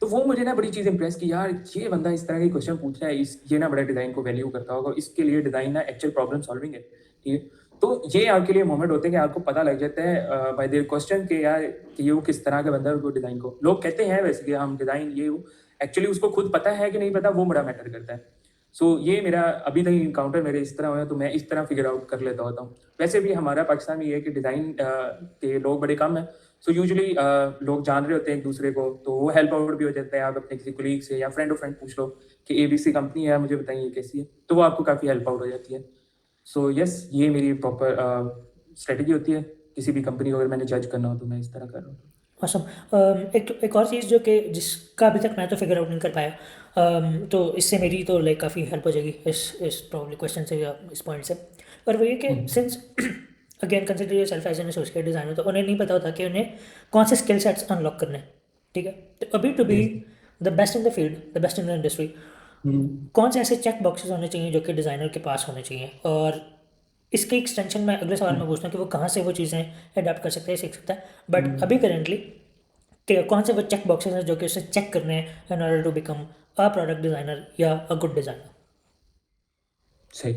तो वो मुझे ना बड़ी चीज़ इंप्रेस की, यार ये बंदा इस तरह के क्वेश्चन पूछ रहा है, इस ये ना बड़ा डिज़ाइन को वैल्यू करता होगा, इसके लिए डिज़ाइन ना एक्चुअल प्रॉब्लम सॉल्विंग है, ठीक है। तो ये आपके लिए मोमेंट होते हैं कि आपको पता लग जाता है बाय देयर क्वेश्चन के यार कि ये वो किस तरह का बंदा है। वो डिज़ाइन को लोग कहते हैं वैसे कि हम डिज़ाइन ये वो, एक्चुअली उसको खुद पता है कि नहीं पता, वो बड़ा मैटर करता है। सो ये मेरा अभी तक इनकाउंटर मेरे इस तरह हुए हैं, तो मैं इस तरह फिगर आउट कर लेता होता हूँ। वैसे भी हमारा पाकिस्तान में ये है कि डिज़ाइन के लोग बड़े कम हैं, सो यूजुअली लोग जान रहे होते हैं एक दूसरे को, तो वो हेल्प आउट भी हो जाता है। आप अपने किसी कोलीग से या फ्रेंड ऑफ फ्रेंड पूछ लो कि ABC कंपनी है, मुझे बताइए कैसी है, तो वो आपको काफ़ी हेल्प आउट हो जाती है। सो यस, ये मेरी प्रॉपर स्ट्रेटजी होती है। किसी भी कंपनी को अगर मैंने जज करना हो तो मैं इस तरह कर रहा हूँ। awesome. एक और चीज़ जो कि जिसका अभी तक मैं तो फिगर आउट नहीं कर पाया, तो इससे मेरी तो लाइक काफ़ी हेल्प हो जाएगी इस प्रॉब्लम क्वेश्चन से या इस पॉइंट से। पर वो ये कि since again consider your self as an associate designer, तो उन्हें नहीं पता होता कि उन्हें कौन से स्किल सेट्स अनलॉक करने हैं, ठीक है। तो अभी to be the best in the field, the best in the industry, कौन से ऐसे चेक बॉक्सेस होने चाहिए जो कि डिज़ाइनर के पास होने चाहिए? और इसके एक्सटेंशन में अगले सवाल में पूछना कि वो कहाँ से वो चीज़ें अडाप्ट कर सकता है, सीख सकता है। बट अभी करेंटली कि कौन से वो चेक बॉक्सेस हैं जो कि उसे चेक करने हैं in order to become a product designer या अ गुड डिज़ाइनर? सही।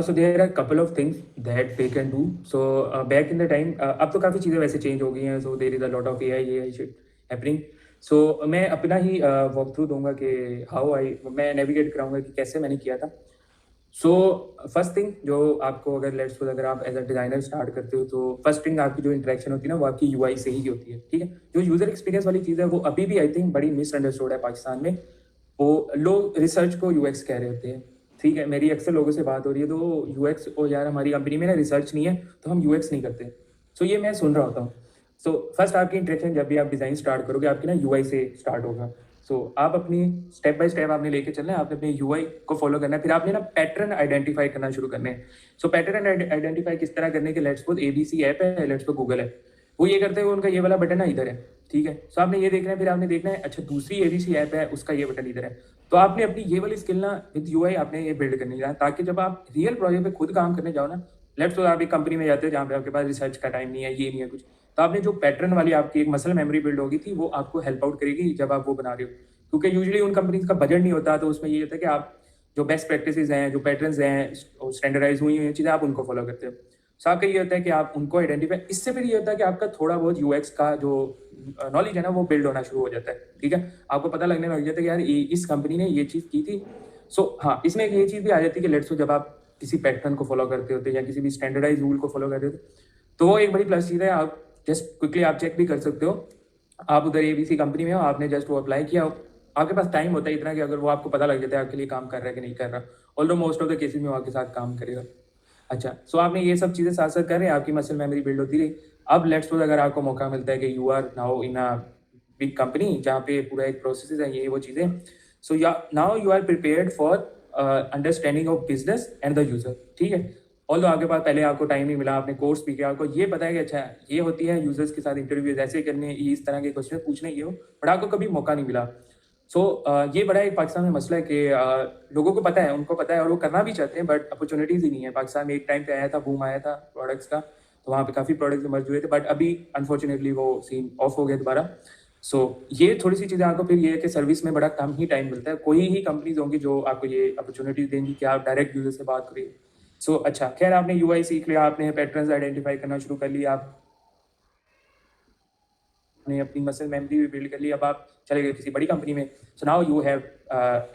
So there are couple of things that they can do. So back in the time, अब तो काफ़ी चीज़ें वैसे चेंज हो गई हैं, so there is a lot of AI shit happening. So मैं अपना ही वॉक थ्रू दूंगा कि हाउ मैं नेविगेट कराऊंगा कि कैसे मैंने किया था। सो फर्स्ट थिंग जो आपको, अगर लेट्स सपोज अगर आप एज अ डिज़ाइनर स्टार्ट करते हो, तो फर्स्ट थिंग आपकी जो इंटरेक्शन होती है ना, वो आपकी UI से ही होती है, ठीक है। जो यूज़र एक्सपीरियंस वाली चीज़ है वो अभी भी आई थिंक बड़ी मिसअंडरस्टूड है पाकिस्तान में। वो लोग रिसर्च को UX कह रहे होते हैं, ठीक है। मेरी अक्सर लोगों से बात हो रही है तो UX, ओ यार हमारी कंपनी में ना रिसर्च नहीं है तो हम UX नहीं करते। सो ये मैं सुन रहा होता हूँ। सो फर्स्ट आपकी इंटरेक्शन जब भी आप डिज़ाइन स्टार्ट करोगे आपकी ना UI से स्टार्ट होगा। सो आप अपनी स्टेप बाय स्टेप आपने लेके चलना है, आपने अपने UI को फॉलो करना है, फिर आपने ना पैटर्न आइडेंटिफाई करना शुरू करने हैं। सो पैटर्न आइडेंटिफाई किस तरह करने के, लेट्स सपोज ABC ऐप है, लेट्स सपोज गूगल है, वो ये करते हुए उनका ये वाला बटन ना इधर है, ठीक है। सो आपने ये देखना है, फिर आपने देखना है अच्छा दूसरी ABC ऐप है उसका ये बटन इधर है। तो आपने अपनी ये वाली स्किल ना विद UI आपने ये बिल्ड करनी है, ताकि जब आप रियल प्रोजेक्ट पे खुद काम करने जाओ ना, लेट्स सपोज आप एक कंपनी में जाते हो जहाँ पे आपके पास रिसर्च का टाइम नहीं है, ये नहीं है कुछ, तो आपने जो पैटर्न वाली आपकी एक मसल मेमोरी बिल्ड होगी थी वो आपको हेल्प आउट करेगी जब आप वो बना रहे हो। क्योंकि यूजुअली उन कंपनीज का बजट नहीं होता, तो उसमें ये होता है कि आप जो बेस्ट प्रैक्टिसेस हैं, जो पैटर्न्स हैं, स्टैंडर्डाइज हुई हुई चीज़ें आप उनको फॉलो करते हो। सो आपका ये होता है कि आप उनको आइडेंटिफाई, इससे फिर ये होता है कि आपका थोड़ा बहुत UX का जो नॉलेज है ना वो बिल्ड होना शुरू हो जाता है, ठीक है। आपको पता लगने लग जाता है कि यार इस कंपनी ने ये चीज़ की थी। सो हाँ, इसमें एक ये चीज़ भी आ जाती है कि लेट्स सो जब आप किसी पैटर्न को फॉलो करते होते या किसी भी स्टैंडर्डाइज रूल को फॉलो करते होते, तो वो एक बड़ी प्लस चीज़ है। आप जस्ट क्विकली आप चेक भी कर सकते हो, आप उधर ABC कंपनी में हो, आपने जस्ट वो अप्लाई किया, आपके पास टाइम होता है इतना कि अगर वो आपको पता लग जाता है आपके लिए काम कर रहा है कि नहीं कर रहा, although most of the cases में वो आपके साथ काम करेगा। अच्छा, सो आपने ये सब चीज़ें साथ साथ कर रहे हैं, आपकी मसल मेमोरी बिल्ड होती रही। अब लेट्स सपोज अगर आपको मौका मिलता है कि you are now in a big company जहाँ पे पूरा एक प्रोसेस है, ये वो चीज़ें, so yeah now you are prepared for understanding of business and the user, ठीक है। ऑल्दो आपके पास पहले आपको टाइम नहीं मिला, आपने कोर्स भी किया, आपको ये पता है कि अच्छा ये होती है यूजर्स के साथ इंटरव्यूज ऐसे करने, ये इस तरह के क्वेश्चन पूछने ये हो, बट आपको कभी मौका नहीं मिला। सो ये बड़ा एक पाकिस्तान में मसला है कि लोगों को पता है, उनको पता है और वो करना भी चाहते हैं, बट अपॉर्चुनिटीज़ ही नहीं है। पाकिस्तान में एक टाइम पे आया था, बूम आया था प्रोडक्ट्स का, तो वहाँ पे काफ़ी प्रोडक्ट्स इमर्ज हुए थे, बट अभी अनफॉर्चुनेटली वो सीन ऑफ हो गया दोबारा। सो ये थोड़ी सी चीज़ें आपको फिर ये है कि सर्विस में बड़ा कम ही टाइम मिलता है, कोई ही कंपनीज होंगी जो आपको ये अपॉर्चुनिटीज़ देंगी कि आप डायरेक्ट यूजर से बात करिए। सो अच्छा, खैर आपने UI सीख लिया, आपने पैटर्न्स आइडेंटिफाई करना शुरू कर लिया, आपने अपनी मसल मेमोरी भी बिल्ड कर ली, अब आप चले गए किसी बड़ी कंपनी में। So now you have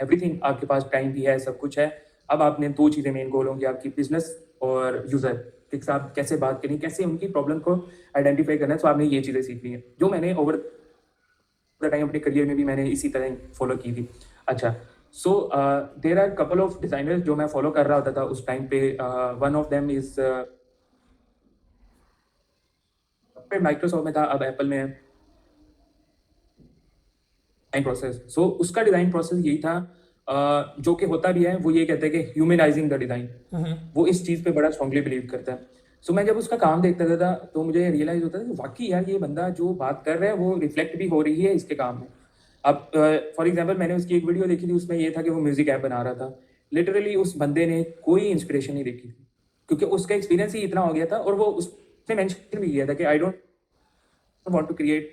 everything, आपके पास टाइम भी है, सब कुछ है। अब आपने दो चीज़ें मेन गोल होंगी आपकी, बिजनेस और यूज़र के साथ कैसे बात करनी, कैसे उनकी प्रॉब्लम को आइडेंटिफाई करना है। सो आपने ये चीज़ें सीखनी है, जो मैंने ओवर द टाइम अपने करियर में भी मैंने इसी तरह फॉलो की थी। अच्छा, so there are couple of designers जो मैं फॉलो कर रहा होता था उस टाइम पे। One of them is Microsoft में था, अब एप्पल में है। डिजाइन प्रोसेस, सो उसका डिजाइन प्रोसेस यही था, जो कि होता भी है, वो ये कहता है कि ह्यूमनाइजिंग द डिजाइन। वो इस चीज पे बड़ा स्ट्रांगली बिलीव करता है। सो मैं जब उसका काम देखता था तो मुझे रियलाइज होता था कि वाकई यार ये बंदा जो बात कर रहा है वो रिफ्लेक्ट भी हो रही है इसके काम में। अब फॉर एग्जाम्पल मैंने उसकी एक वीडियो देखी थी, उसमें ये था कि वो म्यूजिक ऐप बना रहा था। लिटरली उस बंदे ने कोई इंस्पिरेशन नहीं देखी थी, क्योंकि उसका एक्सपीरियंस ही इतना हो गया था, और वो उसने मेंशन भी किया था कि I don't want to create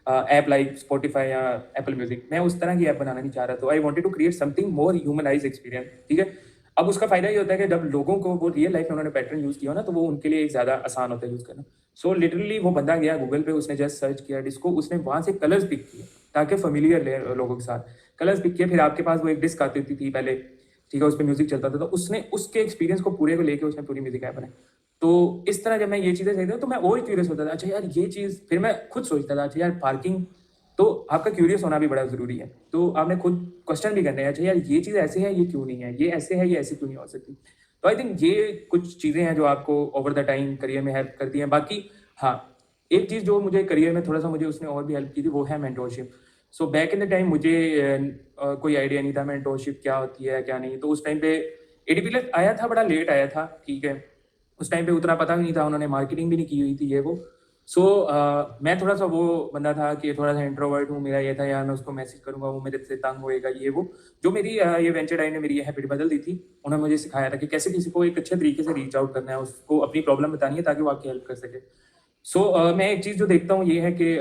app like Spotify या एप्पल म्यूजिक, मैं उस तरह की ऐप बनाना नहीं चाह रहा, तो I wanted to create something more humanize experience, ठीक है। अब उसका फायदा ये होता है कि जब लोगों को वो रियल लाइफ में उन्होंने पैटर्न यूज किया ना, तो वो उनके लिए ज़्यादा आसान होता है यूज करना। सो लिटरली वो बंदा गया गूगल पे, उसने जस्ट सर्च किया डिस्को, उसने वहाँ से कलर्स पिक किए ताकि फेमिलियर ले लोगों के साथ, कलर्स पिक किए। फिर आपके पास वो एक डिस्क आती थी पहले, ठीक है, उस पर म्यूजिक चलता था, तो उसने उसके एक्सपीरियंस को पूरे को लेके उसने पूरी म्यूजिक ऐप बनाई। तो इस तरह जब मैं ये चीज़ें देखता तो मैं और क्यूरियस होता था, अच्छा यार ये चीज़, फिर मैं खुद सोचता था अच्छा यार पार्किंग, तो आपका क्यूरियस होना भी बड़ा ज़रूरी है, तो आपने खुद क्वेश्चन भी करना है, अच्छा यार ये चीज़ ऐसे है, ये क्यों नहीं है, ये ऐसे है, ये ऐसे क्यों नहीं हो सकती। तो आई थिंक ये कुछ चीज़ें हैं जो आपको ओवर द टाइम करियर में हेल्प करती हैं। बाकी हाँ, एक चीज़ जो मुझे करियर में थोड़ा सा मुझे उसने और भी हेल्प की थी, वो है mentorship. So back in the time मुझे कोई आइडिया नहीं था मेंटोरशिप क्या होती है क्या नहीं, तो उस टाइम पे एडीपीएल आया था, बड़ा लेट आया था, ठीक है, उस टाइम पे उतना पता भी नहीं था, उन्होंने मार्केटिंग भी नहीं की हुई थी ये वो। सो मैं थोड़ा सा वो बंदा था कि थोड़ा सा इंट्रोवर्ट हूँ, मेरा ये था यार मैं उसको मैसेज करूंगा वो मेरे से तंग होएगा ये वो। जो मेरी ये वेंचर टाइम ने मेरी ये हैबिट बदल दी थी, उन्होंने मुझे सिखाया था कि कैसे किसी को एक अच्छे तरीके से रीच आउट करना है, उसको अपनी प्रॉब्लम बतानी है ताकि वो आपकी हेल्प कर सके। सो मैं एक चीज़ जो देखता हूँ ये है कि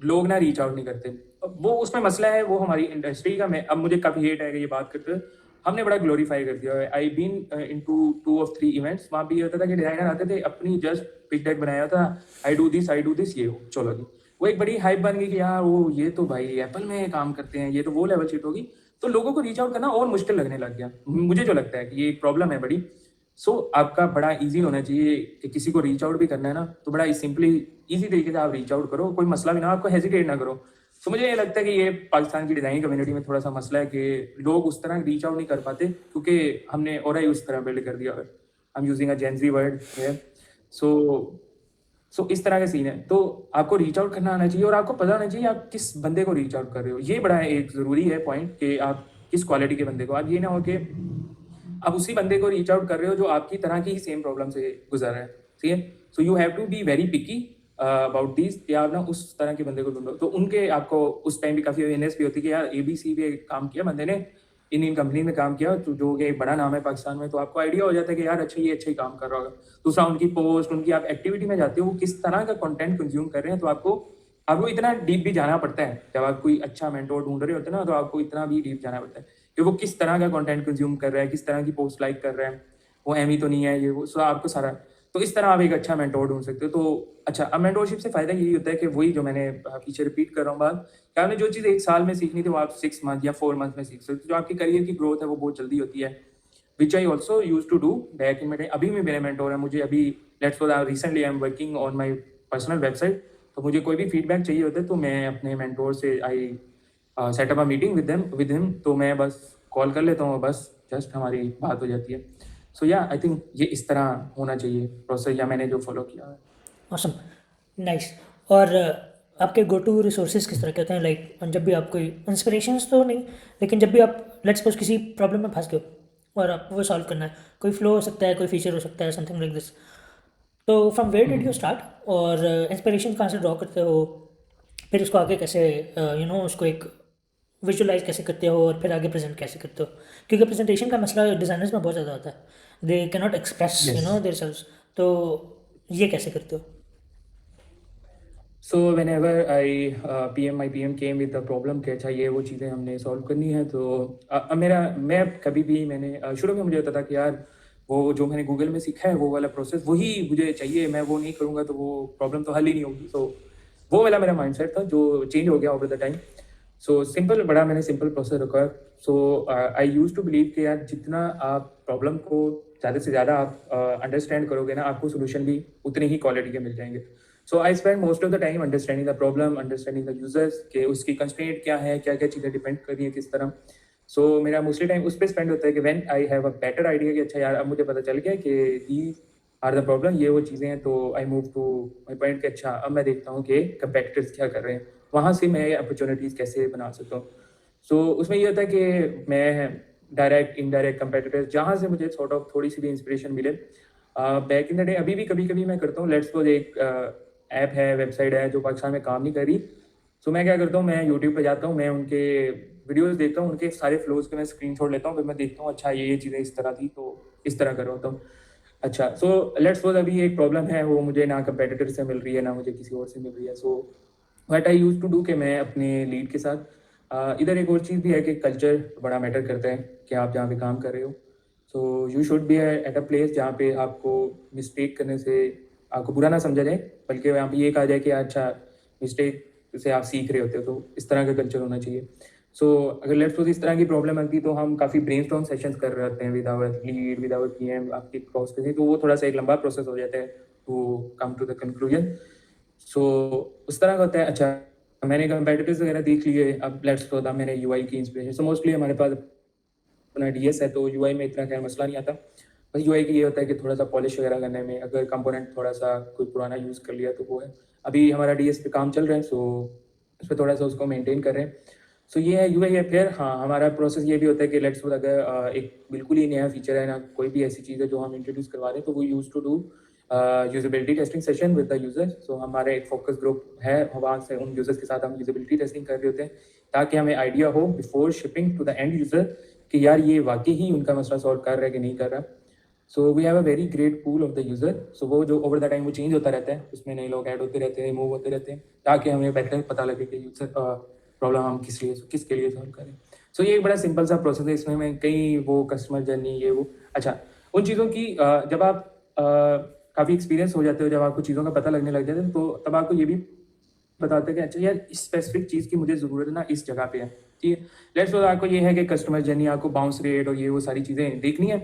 लोग ना रीच आउट नहीं करते। अब वो उसमें मसला है, वो हमारी इंडस्ट्री का। मैं अब मुझे काफ़ी हेट आएगा ये बात करते हुए, हमने बड़ा ग्लोरीफाई कर दिया है। I been into 2 or 3 events, वहाँ भी ये होता था कि डिजाइनर आते थे, अपनी जस्ट पिच डेक बनाया था, आई डू दिस ये हो चलो जी, वो एक बड़ी हाइप बन गई कि यार वो ये तो भाई एप्पल में काम करते हैं, ये तो वो लेवल शीट होगी। तो लोगों को रीच आउट करना और मुश्किल लगने लग गया, मुझे जो लगता है कि ये एक प्रॉब्लम है बड़ी। सो आपका बड़ा ईजी होना चाहिए कि किसी को रीच आउट भी करना है ना, तो बड़ा सिंपली ईजी तरीके से आप रीच आउट करो, कोई मसला भी ना, आपको हेजिटेट ना करो। सो मुझे ये लगता है कि ये पाकिस्तान की डिज़ाइन कम्युनिटी में थोड़ा सा मसला है कि लोग उस तरह रीच आउट नहीं कर पाते, क्योंकि हमने और ही उस तरह बिल्ड कर दिया। I am using a Gen Z word है। सो सो इस तरह का सीन है, तो आपको रीच आउट करना आना चाहिए और आपको पता होना चाहिए आप किस बंदे को रीच आउट कर रहे हो। ये बड़ा एक ज़रूरी है पॉइंट कि आप किस क्वालिटी के बंदे को, आप ये ना हो कि आप उसी बंदे को रीच आउट कर रहे हो जो आपकी तरह की ही सेम प्रॉब्लम से गुजर रहा है, ठीक है। So you have to be very picky about this, कि आप ना उस तरह के बंदे को ढूंढो। तो उनके आपको उस टाइम भी काफ़ी अवेयरनेस भी होती है कि यार ABC पे काम किया बंदे ने, इन कंपनी में काम किया, तो जो कि एक बड़ा नाम है पाकिस्तान में, तो आपको आइडिया हो जाता है कि यार अच्छा ये अच्छा ही काम कर रहा होगा। दूसरा उनकी पोस्ट, उनकी आप एक्टिविटी में जाते हो, वो किस तरह का कंटेंट कंज्यूम कर रहे हैं, तो आपको आपको इतना डीप भी जाना पड़ता है। जब आप कोई अच्छा मेंटोर ढूंढ रहे होते हैं ना, तो आपको इतना भी डीप जाना पड़ता है कि वो किस तरह का कंटेंट कंज्यूम कर रहा है, किस तरह की पोस्ट लाइक कर रहा है, वो एमी तो नहीं है ये वो, सो आपको सारा। तो इस तरह आप एक अच्छा मेंटोर ढूंढ सकते हो। तो अच्छा, अब मेंटोरशिप से फ़ायदा यही होता है कि वही जो मैंने पीछे रिपीट कर रहा हूँ बात, कि आपने जो चीज़ 1 साल में सीखनी थी वो आप 6 मंथ या 4 मंथ में सीख सकते हो। जो आपकी करियर की ग्रोथ है वो बहुत जल्दी होती है, which I also use to do back in my. अभी भी मेरे मेंटोर है, मुझे अभी let's suppose recently I am working on my personal website, तो मुझे कोई भी फीडबैक चाहिए होता है तो मैं अपने मेंटोर से I setup a meeting with him, तो मैं बस कॉल कर लेता हूँ, बस जस्ट हमारी बात हो जाती है। सो या आई थिंक ये इस तरह होना चाहिए प्रोसेस, या मैंने जो फॉलो किया है। Awesome, nice. और आपके गो टू रिसोर्सेज किस तरह के होते हैं? लाइक जब भी आप कोई इंस्पिरेशंस तो नहीं, लेकिन जब भी आप लेट्स सपोज किसी प्रॉब्लम में फंस गए हो और आपको वो सॉल्व करना है, कोई फ्लो हो सकता है, कोई फीचर हो सकता है, समथिंग लाइक दिस, तो from where did you start? और इंस्पिरेशन कहाँ से ड्रॉ करते हो? फिर उसको आगे कैसे उसको एक विजुअलाइज कैसे करते हो और फिर आगे प्रेजेंट कैसे करते हो? क्योंकि प्रेजेंटेशन का मसला डिज़ाइनर्स में बहुत ज़्यादा होता है, they can not express Yes. Themselves. तो ये कैसे करते हो? So whenever I my PM came with the problem कि अच्छा ये वो चीज़ें हमने सॉल्व करनी है, तो मैं कभी भी मैंने शुरू में मुझे होता था कि यार वो जो मैंने गूगल में सीखा है वो वाला प्रोसेस वही मुझे चाहिए, मैं वो नहीं करूँगा तो वो प्रॉब्लम तो हल ही नहीं होगी। सो वो वाला मेरा माइंडसेट था जो चेंज हो गया over the time. So simple, बड़ा मैंने सिंपल प्रोसेस रखा है। सो आई यूज टू बिलीव कि यार जितना आप प्रॉब्लम को ज़्यादा से ज़्यादा आप अंडरस्टैंड करोगे ना, आपको सोल्यूशन भी उतनी ही क्वालिटी के मिल जाएंगे। So I spend most of the time understanding the problem, understanding the users के उसकी कंस्ट्रेंट क्या है, क्या क्या चीज़ें डिपेंड कर रही है किस तरह। सो मेरा मोस्टली टाइम उस पर स्पेंड होता है कि when I have a better idea कि अच्छा यार अब मुझे पता चल गया कि दीज आर द प्रॉब्लम, ये वो चीज़ें हैं, तो I move to my point कि अच्छा अब मैं देखता हूँ कि कंपेटिटर्स क्या कर रहे हैं, वहाँ से मैं अपॉर्चुनिटीज़ कैसे बना सकता हूँ। सो उसमें ये होता है कि मैं डायरेक्ट इनडायरेक्ट कंपेटिटर्स जहाँ से मुझे सॉर्ट ऑफ थोड़ी सी भी इंस्पिरेशन मिले, बैक इन द डे अभी भी कभी कभी मैं करता हूँ। लेट्स सपोज एक ऐप है, वेबसाइट है जो पाकिस्तान में काम नहीं कर रही, सो मैं क्या करता हूँ, मैं यूट्यूब पे जाता हूँ, मैं उनके वीडियोस देखता हूँ, उनके सारे फ्लोज के मैं स्क्रीनशॉट लेता हूँ, फिर मैं देखता हूँ अच्छा ये चीज़ें इस तरह थी तो इस तरह करवाता हूँ। अच्छा, सो लेट्स सपोज अभी एक प्रॉब्लम है, वो मुझे ना कंपेटिटर से मिल रही है ना मुझे किसी और से मिल रही है। So what I use to do कि मैं अपने लीड के साथ इधर एक और चीज़ भी है कि कल्चर बड़ा मैटर करता है कि आप जहाँ पे काम कर रहे हो। So you should be at a place जहाँ पे आपको मिस्टेक करने से आपको बुरा ना समझा जाए, बल्कि यहाँ पे ये कहा जाए कि अच्छा मिस्टेक से आप सीख रहे होते हो, तो इस तरह का कल्चर होना चाहिए। सो अगर लेट्स सपोज इस तरह की प्रॉब्लम आती तो हम काफ़ी ब्रेनस्टॉर्म सेशंस कर रहे होते हैं विदाउट लीड विदाउट पीएम आपकी क्रॉस करके, तो वो थोड़ा सा एक लंबा प्रोसेस हो जाता है to come to the conclusion. So उस तरह का होता है। अच्छा, मैंने कंपेटिटर्स वगैरह देख लिए, अब लेट्स सपोज मैंने यूआई की इंस्पिरेशन, सो मोस्टली हमारे पास अपना डीएस है तो यूआई में इतना खैर मसला नहीं आता। बस यूआई की ये होता है कि थोड़ा सा पॉलिश वगैरह करने में अगर कंपोनेंट थोड़ा सा कोई पुराना यूज़ कर लिया तो वो है। अभी हमारा डीएस पे काम चल रहा है, सो उस पर थोड़ा सा उसको मेंटेन कर रहे हैं। सो ये है यूआई है। फिर हाँ, हमारा प्रोसेस ये भी होता है कि लेट्स सपोज अगर एक बिल्कुल ही नया फीचर है ना, कोई भी ऐसी चीज़ है जो हम इंट्रोड्यूस करवा रहे हैं, तो वो use to do usability testing session with the user. So हमारे एक फोकस ग्रुप है, वहाँ से उन यूज़र्स के साथ हम यूजेबिलिटी टेस्टिंग कर रहे होते हैं ताकि हमें आइडिया हो before shipping to the end user कि यार ये वाकई ही उनका मसला सॉल्व कर रहा है कि नहीं कर रहा। So we have a very great pool of the user. So वो जो ओवर द टाइम वो चेंज होता रहता है, उसमें नए लोग ऐड होते रहते हैं, मूव होते रहते हैं, ताकि हमें बेटर पता लगे कि यूज़र प्रॉब्लम हम किसके लिए सॉल्व करें। सो ये एक बड़ा सिंपल सा प्रोसेस है, इसमें मैं कई वो कस्टमर जर्नी ये वो। अच्छा, उन चीज़ों की जब आप काफ़ी एक्सपीरियंस हो जाते हो, जब आपको चीज़ों का पता लगने लग जाता है, तो तब आपको ये भी बताते हैं कि अच्छा यार इस स्पेसिफिक चीज़ की मुझे ज़रूरत है ना, इस जगह पे है। ठीक है, लेट्स सपोज आपको ये है कि कस्टमर जर्नी, आपको बाउंस रेट और ये वो सारी चीज़ें देखनी है।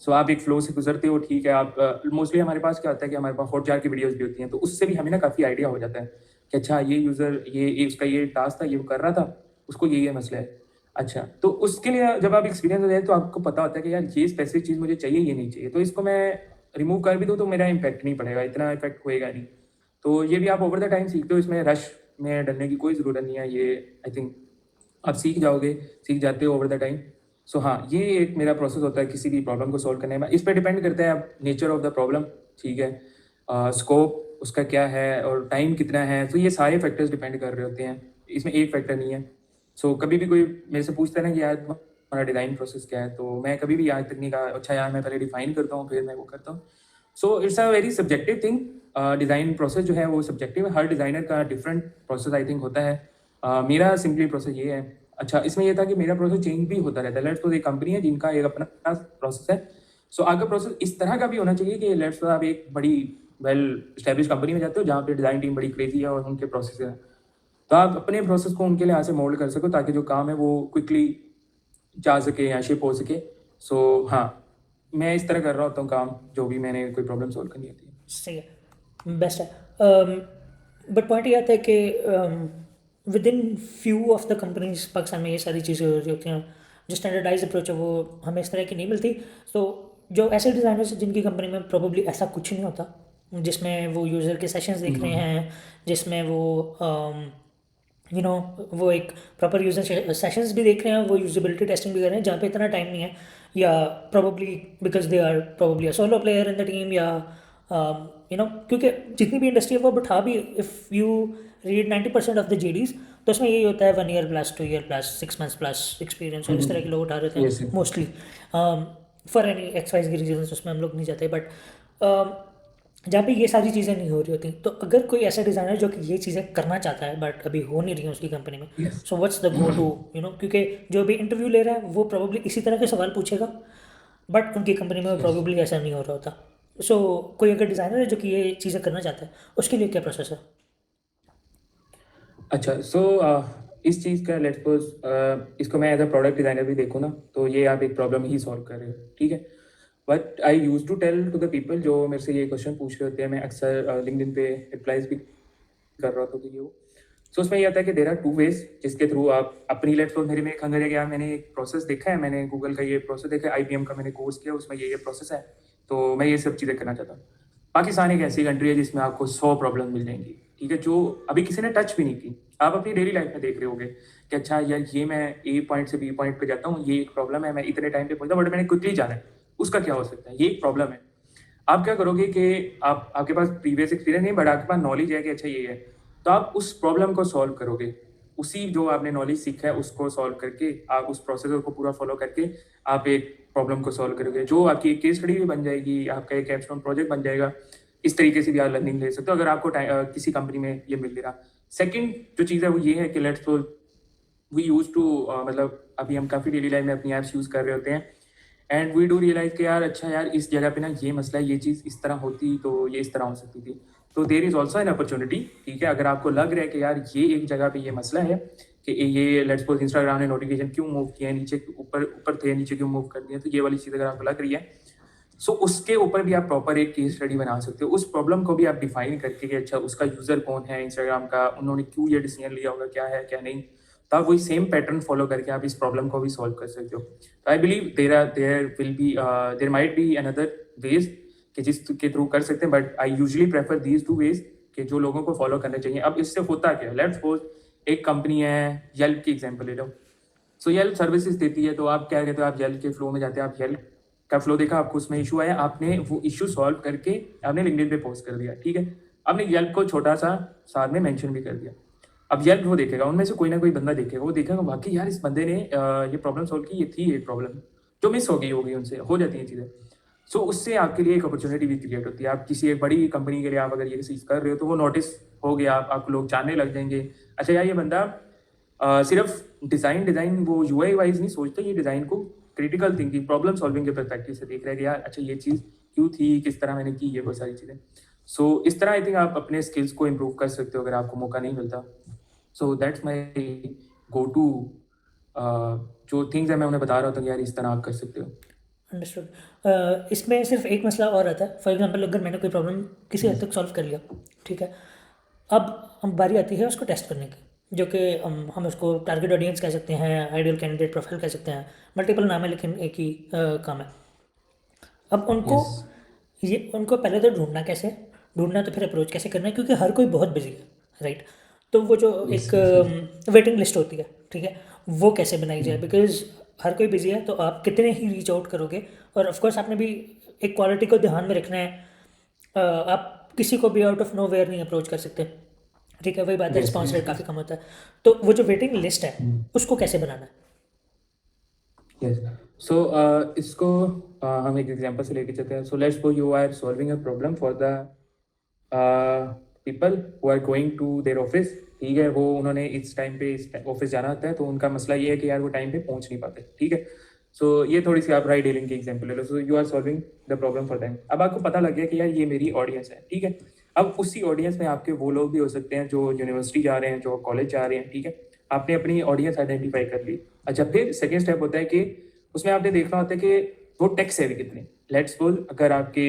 सो आप एक फ्लो से गुजरते हो, ठीक है। आप मोस्टली हमारे पास क्या होता है कि हमारे पास हॉटजार की वीडियोस भी होती हैं, तो उससे भी हमें ना काफ़ी आइडिया हो जाता है कि अच्छा ये यूज़र ये उसका ये टास्क था, ये वो कर रहा था, उसको ये मसला है। अच्छा, तो उसके लिए जब आप एक्सपीरियंस हो जाए तो आपको पता होता है कि यार ये स्पेसिफिक चीज़ मुझे चाहिए, ये नहीं चाहिए, तो इसको मैं रिमूव कर भी दूँ तो मेरा इम्पैक्ट नहीं पड़ेगा, इतना इफेक्ट होएगा नहीं। तो ये भी आप ओवर द टाइम सीखते हो, इसमें रश में डरने की कोई ज़रूरत नहीं है। ये आई थिंक आप सीख जाओगे, सीख जाते हो ओवर द टाइम। सो हाँ, ये एक मेरा प्रोसेस होता है किसी भी प्रॉब्लम को सॉल्व करने में। इस पे डिपेंड करता है अब नेचर ऑफ द प्रॉब्लम, ठीक है, स्कोप उसका क्या है और टाइम कितना है, तो ये सारे फैक्टर्स डिपेंड कर रहे होते हैं, इसमें एक फैक्टर नहीं है। सो कभी भी कोई मेरे से पूछता है ना कि यार तुम्हारा डिज़ाइन प्रोसेस क्या है, तो मैं कभी भी आज तक नहीं कहा अच्छा यार मैं पहले डिफाइन करता हूँ फिर मैं वो करता हूँ। So it's a very subjective thing. Design process जो है वो सब्जेक्टिव है, हर डिज़ाइनर का डिफरेंट प्रोसेस आई थिंक होता है। मेरा सिंपली प्रोसेस ये है। अच्छा, इसमें ये था कि मेरा प्रोसेस चेंज भी होता रहता है। लेट्स सपोज एक कंपनी है जिनका एक अपना प्रोसेस है, सो आपका प्रोसेस इस तरह का भी होना चाहिए कि लेट्स सपोज आप एक बड़ी वेल स्टैब्लिश कंपनी में जाते हो जहाँ पे डिज़ाइन टीम बड़ी क्रेजी है और उनके प्रोसेस है, तो आप अपने प्रोसेस को उनके लिहाज से मोल्ड कर सको ताकि जो काम है वो क्विकली जा सके या शिप हो सके। सो हाँ, मैं इस तरह कर रहा होता हूँ काम, जो भी मैंने कोई प्रॉब्लम सॉल्व करनी होती है। सही है, बेस्ट है। बट पॉइंट ये आता है कि with in few of the companies Pakistan में ये सारी चीज़ें हो रही होती हैं, जो स्टैंडर्डाइज अप्रोच है वो हमें इस तरह की नहीं मिलती। तो जो ऐसे डिज़ाइनर्स जिनकी कंपनी में प्रोबेबली ऐसा कुछ नहीं होता, जिसमें वो यूज़र के सेशंस देख रहे हैं, जिसमें वो वो एक प्रॉपर यूजर सेशंस भी देख रहे हैं, वो यूजेबिलिटी टेस्टिंग भी कर रहे हैं, जहाँ पे इतना टाइम नहीं है, या probably because they are probably a solo player in the team, या क्योंकि जितनी भी इंडस्ट्री है वो बिठा भी, if you read 90% of the JDs, तो उसमें यही होता है 1 year plus 2 year plus 6 months plus experience, और इस तरह के लोग उठा रहे Yes, थे yes. मोस्टली फॉर एनी एक्सवाइज की रीजन, उसमें हम लोग नहीं जाते। बट जहाँ पे ये सारी चीज़ें नहीं हो रही होती, तो अगर कोई ऐसा डिज़ाइनर जो कि ये चीज़ें करना चाहता है बट अभी हो नहीं रही है उसकी कंपनी में, Yes. So what's the go to, क्योंकि जो भी इंटरव्यू ले रहा है वो प्रोबेबली इसी तरह के सवाल पूछेगा, बट उनकी कंपनी में प्रोबेबली ऐसा नहीं हो रहा होता। सो कोई अगर डिज़ाइनर है जो कि ये चीज़ें करना चाहता है, उसके लिए क्या प्रोसेस है? अच्छा, सो इस चीज़ का लेट्स सपोज इसको मैं एज अ प्रोडक्ट डिज़ाइनर भी देखूँ ना, तो ये आप एक प्रॉब्लम ही सॉल्व कर रहे हो, ठीक है। But I use to tell to the people जो मेरे से ये क्वेश्चन पूछ रहे होते हैं, मैं अक्सर लिंक्डइन पे रिप्लाइज भी कर रहा था, तो ये वो। सो उसमें ये आता है कि देर आर 2 ways जिसके थ्रू आप अपनी लेट्स सपोज मेरे में एक हंगर है कि यार मैंने एक प्रोसेस देखा है, मैंने गूगल का ये प्रोसेस देखा है, आईबीएम का मैंने कोर्स किया, उसमें ये प्रोसेस है, तो मैं ये सब चीज़ें करना चाहता हूँ। पाकिस्तान एक ऐसी कंट्री है जिसमें आपको 100 प्रॉब्लम मिल जाएंगी, ठीक है, जो अभी किसी ने टच भी नहीं की। आप अपनी डेली लाइफ में देख रहे होगे कि अच्छा यार ये मैं ए पॉइंट से बी पॉइंट पे जाता हूँ, ये एक प्रॉब्लम है, मैं इतने टाइम पे पहुंचता हूँ, बट मैंने क्विकली जाना है, उसका क्या हो सकता है, ये एक प्रॉब्लम है। आप क्या करोगे कि आपके पास प्रीवियस एक्सपीरियंस नहीं, बट आपके पास नॉलेज है कि अच्छा ये है, तो आप उस प्रॉब्लम को सॉल्व करोगे, उसी जो आपने नॉलेज सीखा है उसको सॉल्व करके, आप उस प्रोसेसर को पूरा फॉलो करके आप एक प्रॉब्लम को सॉल्व करोगे, जो आपकी एक केस स्टडी भी बन जाएगी, आपका एक कैपस्टोन प्रोजेक्ट बन जाएगा। इस तरीके से भी आप लर्निंग ले सकते हो अगर आपको किसी कंपनी में ये मिल रहा। सेकंड जो चीज़ है वो ये है कि let's suppose we use to मतलब अभी हम काफ़ी डेली लाइफ में अपनी ऐप्स यूज़ कर रहे होते हैं, एंड वी डू रियलाइज कि यार अच्छा यार इस जगह पे ना ये मसला है, ये चीज़ इस तरह होती तो ये इस तरह हो सकती थी। तो there is also an opportunity, ठीक है, अगर आपको लग रहा है कि यार ये एक जगह पे ये मसला है कि ये लेट्स सपोज इंस्टाग्राम ने नोटिफिकेशन क्यों मूव किया है, नीचे ऊपर ऊपर थे नीचे क्यों मूव कर दिया, तो ये वाली चीज़ अगर आपको लग रही है सो उसके ऊपर भी आप प्रॉपर एक केस स्टडी बना सकते हो, उस प्रॉब्लम को भी आप डिफाइन करके कि अच्छा उसका यूज़र कौन है इंस्टाग्राम का, उन्होंने क्यों ये डिसीजन लिया होगा, क्या है क्या नहीं, तो आप वही सेम पैटर्न फॉलो करके आप इस प्रॉब्लम को भी सॉल्व कर सकते हो। तो I believe there might be another ways कि जिसके थ्रू कर सकते हैं, but I usually prefer these 2 ways कि जो लोगों को फॉलो करने चाहिए। अब इससे होता क्या है, लेट्स सपोज एक कंपनी है, येल्प की एग्जांपल ले लो। सो येल्प सर्विसेज देती है, तो आप क्या कहते हो, आप येल्प के फ्लो में जाते हैं, आप येल्प का फ्लो देखा, आपको उसमें इशू आया, आपने वो इशू सॉल्व करके आपने लिंक्डइन पे पोस्ट कर दिया, ठीक है। आपने येल्प को छोटा सा साथ में मेंशन भी कर दिया। अब येल्प वो देखेगा, उनमें से कोई ना कोई बंदा देखेगा, वो देखेगा वाकई यार इस बंदे ने ये प्रॉब्लम सॉल्व की, ये थी एक प्रॉब्लम जो मिस हो गई होगी, उनसे हो जाती हैं चीज़ें। सो उससे आपके लिए एक अपॉर्चुनिटी भी क्रिएट होती है। आप किसी एक बड़ी कंपनी के लिए आप अगर ये चीज़ कर रहे हो तो वो नोटिस हो गया, आपको लोग जानने लग जाएंगे, अच्छा यार ये बंदा सिर्फ डिज़ाइन वो यूआई वाइज नहीं सोचता, ये डिज़ाइन को क्रिटिकल थिंकिंग प्रॉब्लम सॉल्विंग के पर्सपेक्टिव से देख रहे हैं कि यार अच्छा ये चीज़ क्यों थी, किस तरह मैंने की, ये बहुत सारी चीज़ें। सो इस तरह आई थिंक आप अपने स्किल्स को इम्प्रूव कर सकते हो अगर आपको मौका नहीं मिलता। So that's my go to जो थिंग्स है मैं उन्हें बता रहा था कि यार इस तरह आप कर सकते हो। अंडरस्टूड। इसमें सिर्फ एक मसला और आता है, फॉर एग्जांपल अगर मैंने कोई प्रॉब्लम किसी हद तक सॉल्व कर लिया, ठीक है, अब हम बारी आती है उसको टेस्ट करने की, जो कि हम उसको टारगेट ऑडियंस कह सकते हैं, आइडियल कैंडिडेट प्रोफाइल कह सकते हैं, मल्टीपल नाम है लेकिन एक ही काम है। अब उनको यस ये उनको पहले तो ढूंढना तो फिर अप्रोच कैसे करना है, क्योंकि हर कोई बहुत बिजी है, राइट। तो वो जो यस एक यस वेटिंग लिस्ट होती है, ठीक है, वो कैसे बनाई जाए, बिकॉज हर कोई बिजी है, तो आप कितने ही रीच आउट करोगे। और ऑफ कोर्स आपने भी एक क्वालिटी को ध्यान में रखना है, आप किसी को भी आउट ऑफ नो वेयर नहीं अप्रोच कर सकते, ठीक है, वही बात है, यस रिस्पॉन्स यस रेट काफ़ी यस कम होता है। तो वो जो वेटिंग लिस्ट है उसको कैसे बनाना है? यस। सो इसको हम एक एग्जांपल से लेके चलते हैं। So let's suppose you are solving a problem for the people who are going to their office, ठीक है, वो उन्होंने इस टाइम पे इस ऑफिस जाना होता है, तो उनका मसला ये है कि यार वो टाइम पे पहुंच नहीं पाते, ठीक है। सो ये थोड़ी सी आप राइड डीलिंग की एग्जांपल ले लो। So you are solving the problem for time, अब आपको पता लग गया कि यार ये मेरी ऑडियंस है, ठीक है। अब उसी ऑडियंस में आपके वो लोग भी हो सकते हैं जो यूनिवर्सिटी जा रहे हैं, जो कॉलेज जा रहे हैं, ठीक है। आपने अपनी ऑडियंस आइडेंटिफाई कर ली। अच्छा, फिर सेकेंड स्टेप होता है कि उसमें आपने देखना होता है कि वो टेक सेवी कितने। लेट्स सपोज अगर आपके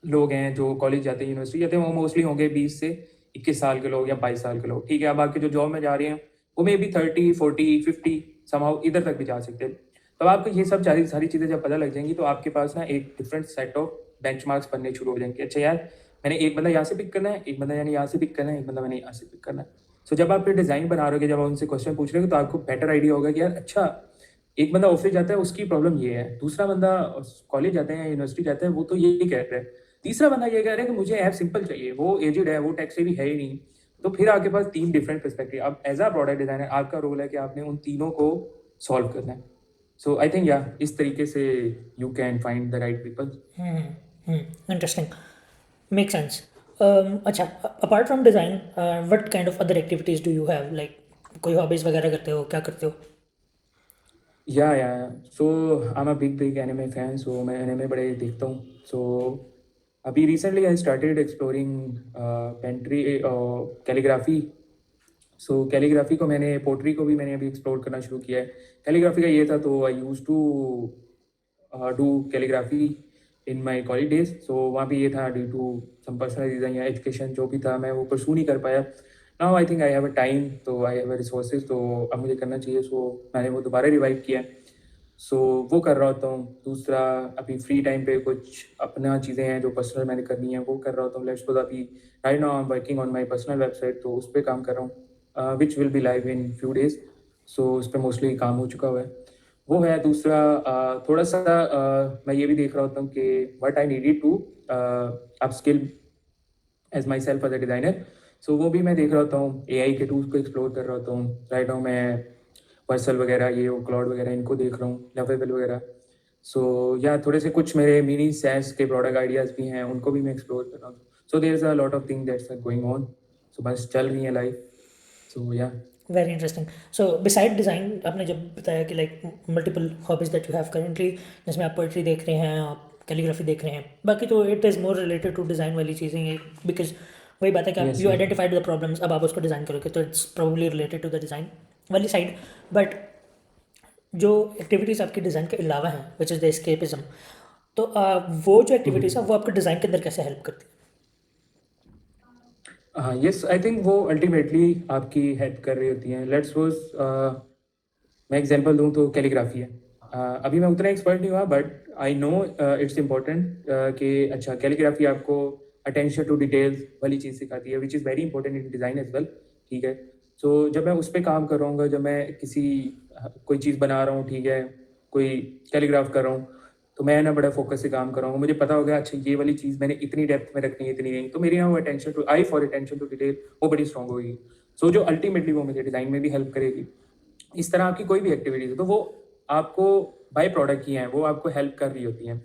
लोग हैं जो कॉलेज जाते हैं, यूनिवर्सिटी जाते हैं, वो मोस्टली होंगे 20 से 21 साल के लोग या 22 साल के लोग, ठीक है। अब आपके जो जॉब में जा रहे हैं वो मे बी 30, 40, 50 समाउ इधर तक भी जा सकते हैं। तो आपको ये सब सारी चीज़ें जब पता लग जाएंगी तो आपके पास ना एक डिफरेंट सेट ऑफ बेंचमार्क्स बनने शुरू हो जाएंगे। अच्छा यार मैंने एक बंदा यहाँ से पिक करना है, एक बंदा यानी यहाँ से पिक करना है, एक बंदा मैंने यहाँ से पिक करना है। सो जब आप फिर डिज़ाइन बना रहे हो, जब आप उनसे क्वेश्चन पूछ रहे हो, तो आपको बेटर आइडिया होगा कि यार अच्छा एक बंदा ऑफिस जाता है उसकी प्रॉब्लम ये है, दूसरा बंदा कॉलेज जाते हैं यूनिवर्सिटी जाता है वो तो ये कह रहा है, तीसरा बंदा ये कह रहा है कि मुझे ऐप सिंपल चाहिए, वो एजिड है, वो टेक से भी है ही नहीं। तो फिर आपके पास 3 डिफरेंट पर्सपेक्टिव। अब एज अ प्रोडक्ट डिजाइनर आपका रोल है कि आपने उन तीनों को सॉल्व करना है। सो आई थिंक या इस तरीके से you can find the right people. Interesting, make sense. अच्छा, apart from design, what kind of other activities do you have, like कोई हॉबीज़ वगैरह करते हो, क्या करते हो? Yeah so I am a big anime fan, so मैं anime बड़े देखता हूँ। सो अभी recently I started exploring poetry calligraphy. So calligraphy को मैंने पोट्री को भी मैंने अभी एक्सप्लोर करना शुरू किया है। कैलीग्राफी का ये था, तो I use to do calligraphy in my college days. So वहाँ भी ये था due to some personal reason या एजुकेशन जो भी था मैं वो परसू नहीं कर पाया। Now I think I have a time, तो आई हैव अ रिसोर्सेज, तो अब मुझे करना चाहिए। सो मैंने वो दोबारा रिवाइव किया। सो वो कर रहा होता हूँ। दूसरा अभी फ्री टाइम पे कुछ अपना चीज़ें हैं जो पर्सनल मैंने करनी है वो कर रहा होता हूँ। लेट्स सपोज अभी right now I am working on my personal website, तो उस पर काम कर रहा हूँ, which will be live in few days. So उस पर मोस्टली काम हो चुका हुआ है, वो है। दूसरा थोड़ा सा मैं ये भी देख रहा होता हूँ कि what I needed to upskill as my self as a designer. So वो भी मैं देख रहा होता हूँ, एआई के टूल्स को एक्सप्लोर कर रहा होता हूँ। राइट नाउ मैं वर्सल वगैरह, ये वो क्लाउड वगैरह इनको देख रहा हूँ, लवेबल वगैरह। सो या थोड़े से कुछ मेरे मिनी सैस के प्रोडक्ट आइडियाज़ भी हैं, उनको भी मैं एक्सप्लोर कर रहा हूँ। So there is a lot of thing that's going on. So बस चल रही है life. So yeah very interesting. So beside design, आपने जब बताया कि like multiple hobbies that you have currently, जिसमें आप पोइट्री देख रहे हैं, आप कैलीग्राफी देख रहे हैं, बाकी तो it is more related to design वाली चीज़ें हैं, बिकॉज वही बात है कि आप yes you yes identified the problems, अब आप उसको डिज़ाइन करोगे तो it's probably related to the design. वाली साइड, बट जो एक्टिविटीज़ आपके डिज़ाइन के अलावा हैं विच इज़ द एस्केपिज्म, तो वो जो एक्टिविटीज़ है वो आपके डिज़ाइन के अंदर कैसे हेल्प करती है? हाँ, यस, आई थिंक वो अल्टीमेटली आपकी हेल्प कर रही होती हैं। लेट्स सपोज मैं एग्जांपल दूँ तो कैलीग्राफी है। अभी मैं उतना एक्सपर्ट नहीं हुआ, but I know it's important कि अच्छा कैलीग्राफी आपको अटेंशन टू डिटेल्स वाली चीज़ सिखाती है, which is very important in design as well. ठीक है, सो जब मैं उस पर काम कर रहा हूँ, जब मैं किसी कोई चीज़ बना रहा हूँ, ठीक है, कोई कैलीग्राफ कर रहा हूँ, तो मैं ना बड़ा फोकस से काम कर रहा हूँ। मुझे पता होगा अच्छा ये वाली चीज़ मैंने इतनी डेप्थ में रखनी है, इतनी नहीं, तो मेरी ना वो attention to eye for attention to detail वो बड़ी स्ट्रॉन्ग होगी। सो जो अल्टीमेटली वो मुझे डिज़ाइन में भी हेल्प करेगी। इस तरह आपकी कोई भी एक्टिविटीज़ है तो वो आपको बाय प्रोडक्ट ही हैं, वो आपको हेल्प कर रही होती हैं।